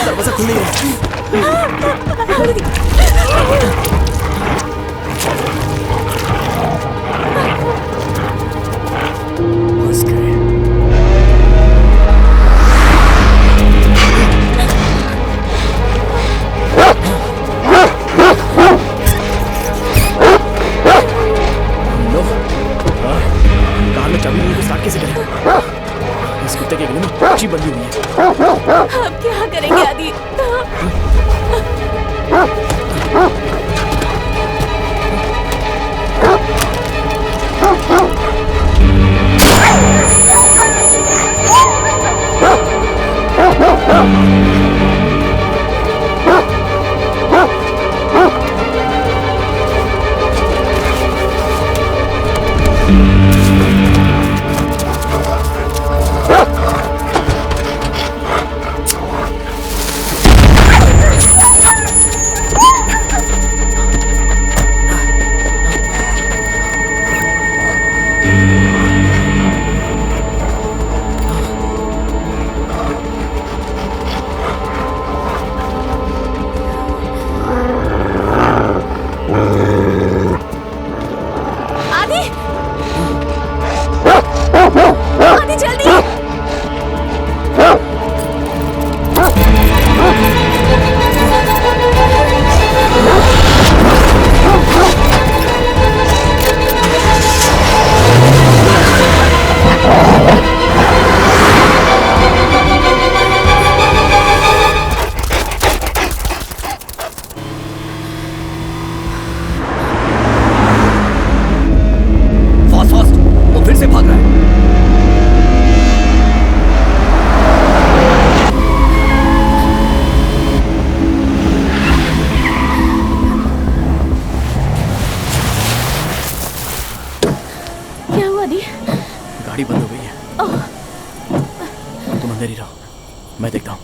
दरवाजा खुल नहीं रहा। इस कुत्ते के गले में चिप बंधी हुई है। अब क्या करेंगे आदि? गाड़ी बंद हो गई है। तुम अंदर ही रहो, मैं देखता हूँ।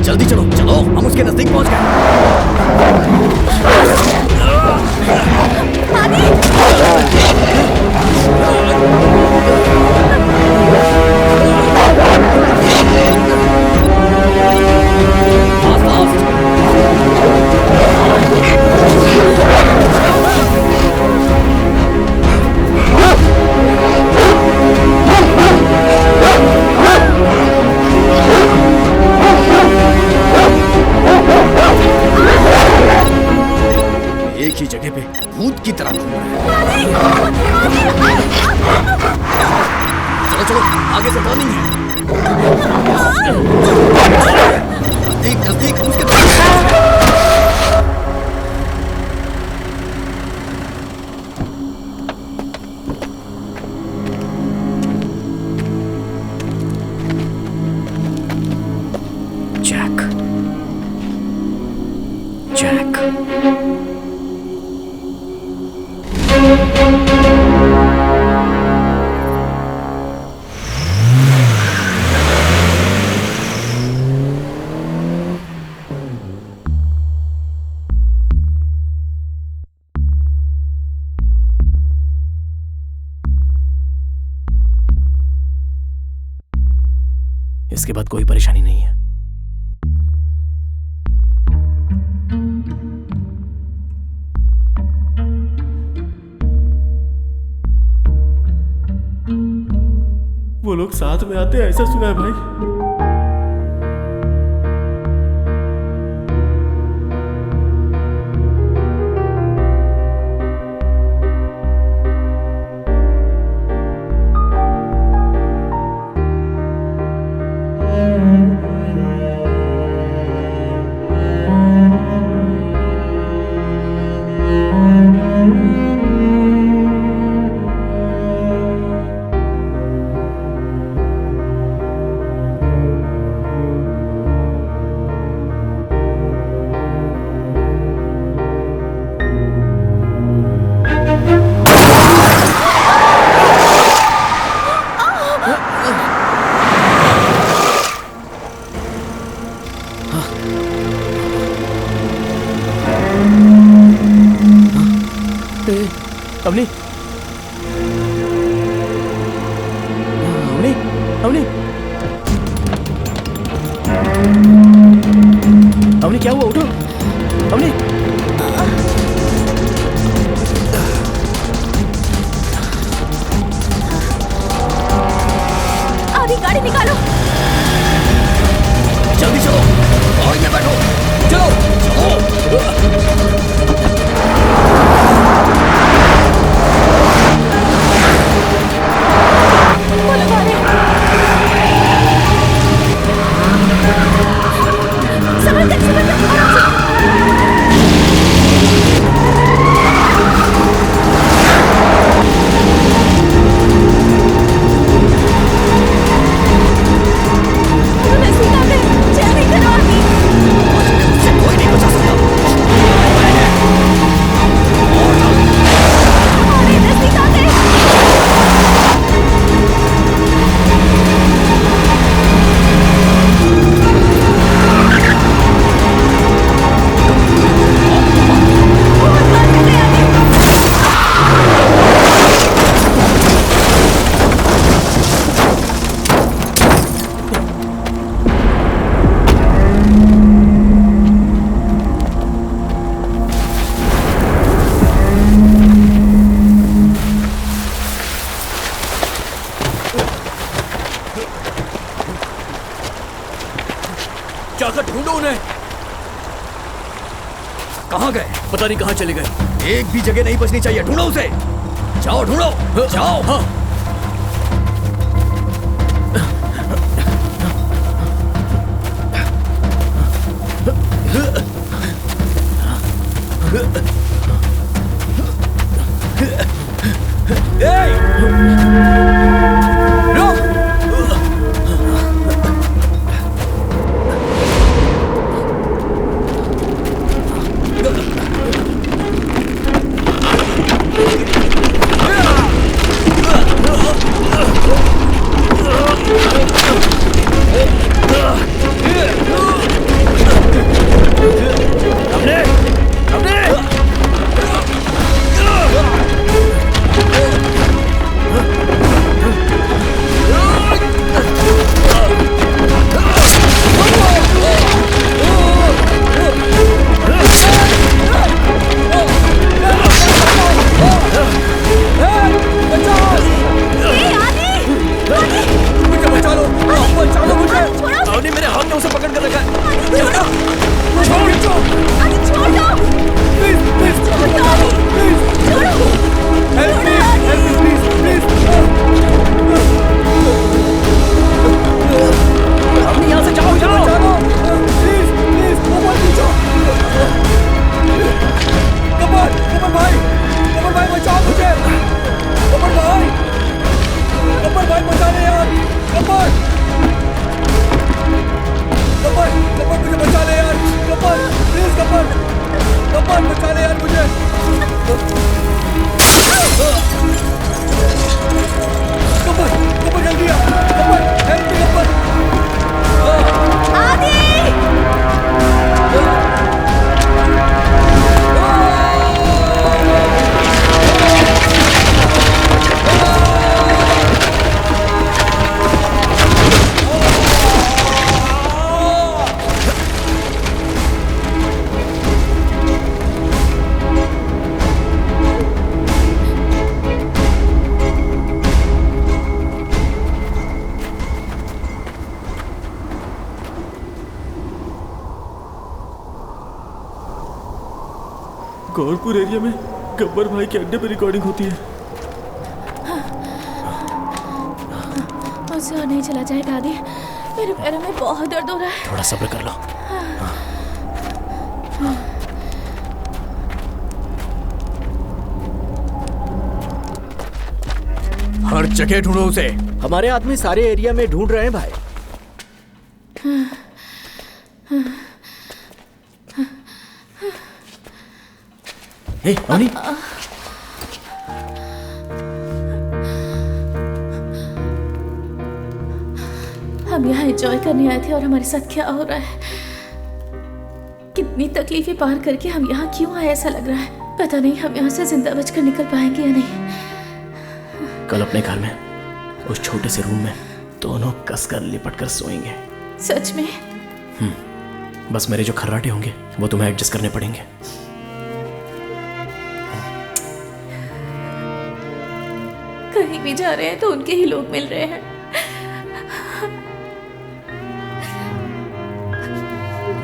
जल्दी चलो चलो, हम उसके नजदीक पहुंच गए। एक ही जगह पे भूत की तरह घूम रहा है। चलो चलो, आगे से टर्निंग है। नजदीक नजदीक, हम उसके जैक, जैक, इसके बाद कोई परेशानी नहीं है। वो लोग साथ में आते हैं, ऐसा सुना है भाई। अवनी, अवनी, अवनी क्या हुआ? उठो, अवनी। आदि गाड़ी निकालो। जल्दी चलो, गाड़ी में बैठो, चलो, चलो। जाकर ढूंढो उन्हें। कहाँ गए? पता नहीं कहाँ चले गए। एक भी जगह नहीं बचनी चाहिए। ढूंढो उसे। जाओ ढूंढो, जाओ। हाँ। गौरपुर एरिया में गब्बर भाई के अड्डे पर रिकॉर्डिंग होती है। मुझसे और नहीं चला जाएगा आदि। मेरे पैरों में बहुत दर्द हो रहा है। थोड़ा सब्र कर लो। हर जगह ढूंढो उसे। हमारे आदमी सारे एरिया में ढूंढ रहे हैं भाई। हे, अवनी। हम यहाँ एंजॉय करने आए थे और हमारे साथ क्या हो रहा है? कितनी तकलीफें पार करके हम यहाँ क्यों आए ऐसा लग रहा है। पता नहीं हम यहाँ से जिंदा बचकर निकल पाएंगे या नहीं। कल अपने घर में उस छोटे से रूम में दोनों कसकर लिपट कर सोएंगे। सच में? बस मेरे जो खर्राटे होंगे वो तुम्हें एडजस्ट करने पड़ेंगे। कहीं भी जा रहे हैं तो उनके ही लोग मिल रहे हैं।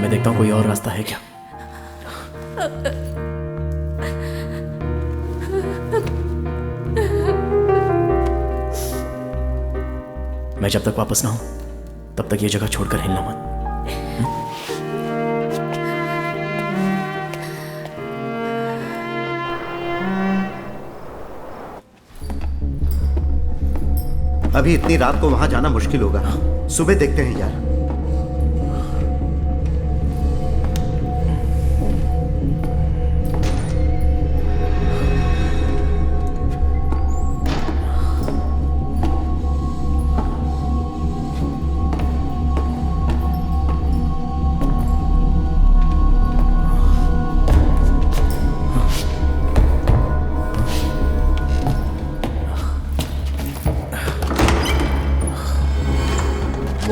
मैं देखता हूँ कोई और रास्ता है क्या। मैं जब तक वापस ना हूं तब तक ये जगह छोड़कर हिलना मत। अभी इतनी रात को वहां जाना मुश्किल होगा। सुबह देखते हैं यार।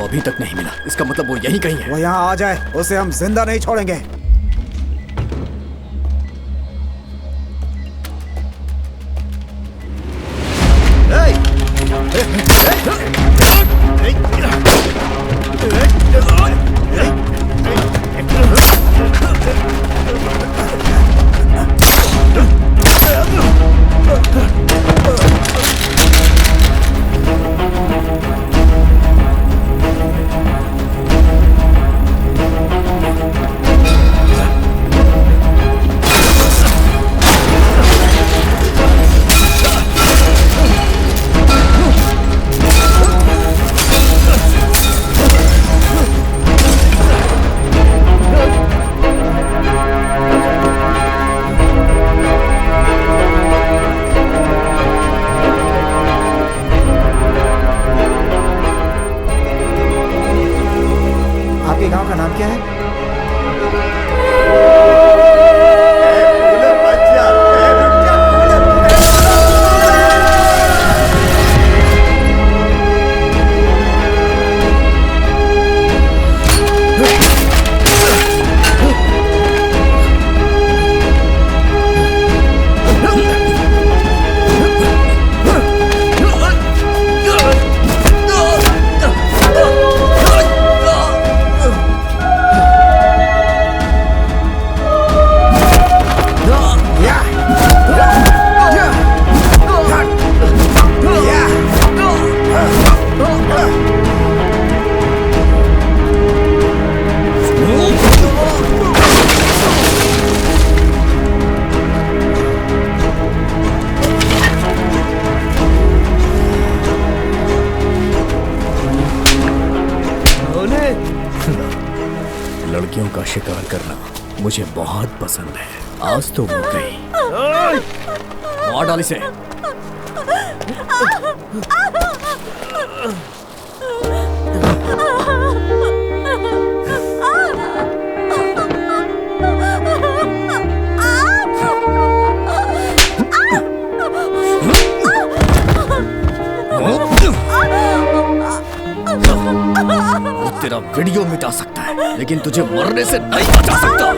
अभी तक नहीं मिला, इसका मतलब वो यहीं कहीं है। वो यहाँ आ जाए, उसे हम जिंदा नहीं छोड़ेंगे। गांव का नाम क्या है? लड़कियों का शिकार करना मुझे बहुत पसंद है। आज तो वो गई। मार डाल इसे। तेरा वीडियो मिटा सकता है, लेकिन तुझे मरने से नहीं बचा सकता।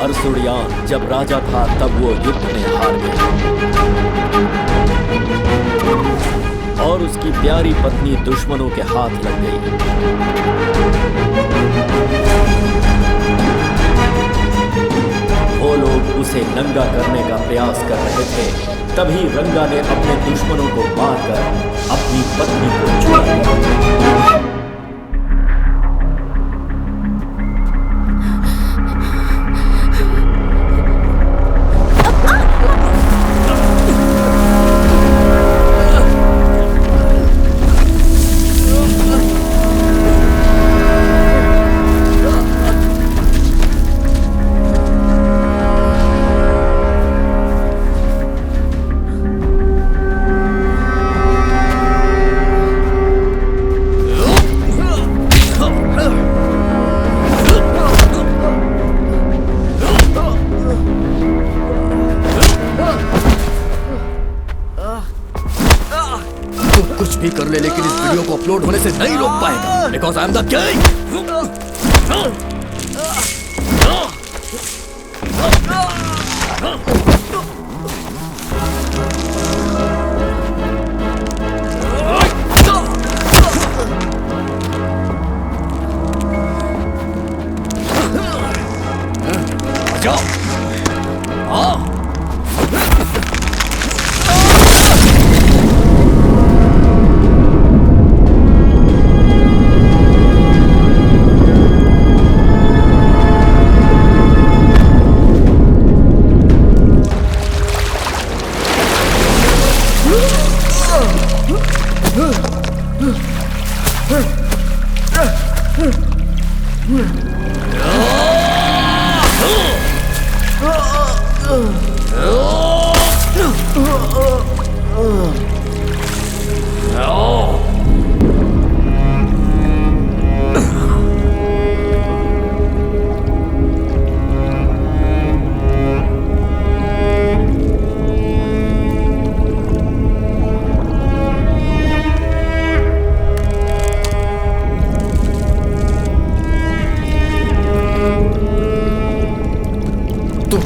हरसुड़ियान जब राजा था तब वो युद्ध में हार गया और उसकी प्यारी पत्नी दुश्मनों के हाथ लग गई। वो लोग उसे नंगा करने का प्रयास कर रहे थे, तभी रंगा ने अपने दुश्मनों को मारकर अपनी पत्नी को छुड़ा लिया। कुछ भी कर ले लेकिन इस वीडियो को अपलोड होने से नहीं रोक पाएगा, because I am the king. जाओ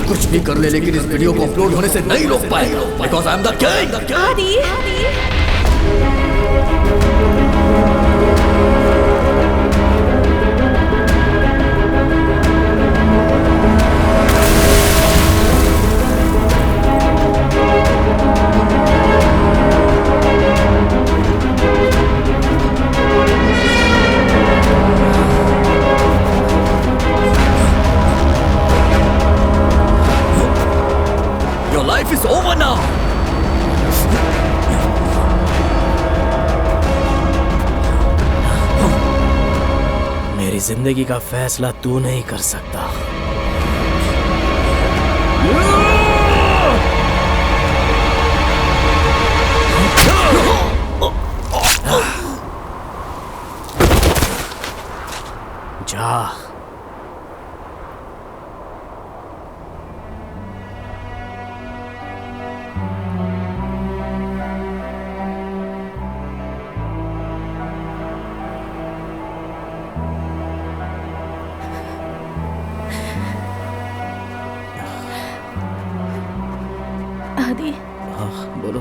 कुछ भी कर ले लेकिन इस वीडियो को अपलोड होने से नहीं रोक पाएगा, because I am the king. आदि Life is over now. मेरी जिंदगी का फैसला तू नहीं कर सकता। जा आदि। हाँ बोलो,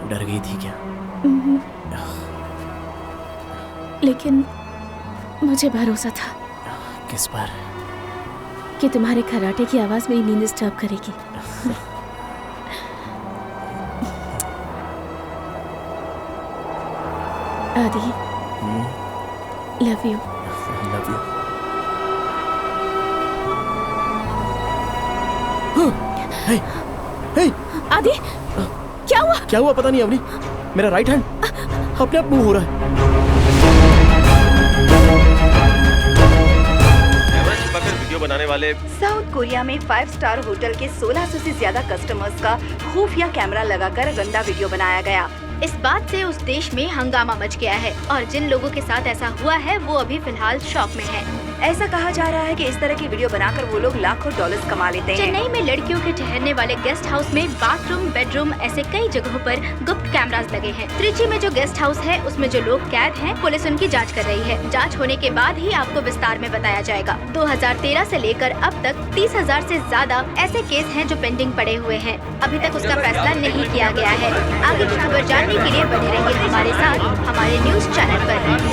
डर गई थी क्या? लेकिन मुझे भरोसा था। किस पर? कि तुम्हारे खर्राटे की आवाज मेरी नींद डिस्टर्ब करेगी। Adi, love you. Love you. Hey, hey. Adi, क्या हुआ? क्या हुआ पता नहीं अवनी, मेरा राइट हैंड अपने आप मूव हो रहा है। वीडियो बनाने वाले साउथ कोरिया में 5 स्टार होटल के 1600 से ज्यादा कस्टमर्स का खुफिया कैमरा लगाकर गंदा वीडियो बनाया गया। इस बात से उस देश में हंगामा मच गया है और जिन लोगों के साथ ऐसा हुआ है वो अभी फिलहाल शॉक में हैं। ऐसा कहा जा रहा है कि इस तरह की वीडियो बनाकर वो लोग लाखों डॉलर्स कमा लेते हैं। चेन्नई में लड़कियों के ठहरने वाले गेस्ट हाउस में बाथरूम, बेडरूम ऐसे कई जगहों पर गुप्त कैमरास लगे हैं। त्रिची में जो गेस्ट हाउस है उसमें जो लोग कैद हैं, पुलिस उनकी जांच कर रही है। जांच होने के बाद ही आपको विस्तार में बताया जाएगा। 2013 से लेकर अब तक 30,000 से ज्यादा ऐसे केस हैं जो पेंडिंग पड़े हुए हैं। अभी तक उसका फैसला नहीं किया गया है। आगे की खबर जानने के लिए बने रहिए हमारे साथ हमारे न्यूज चैनल पर।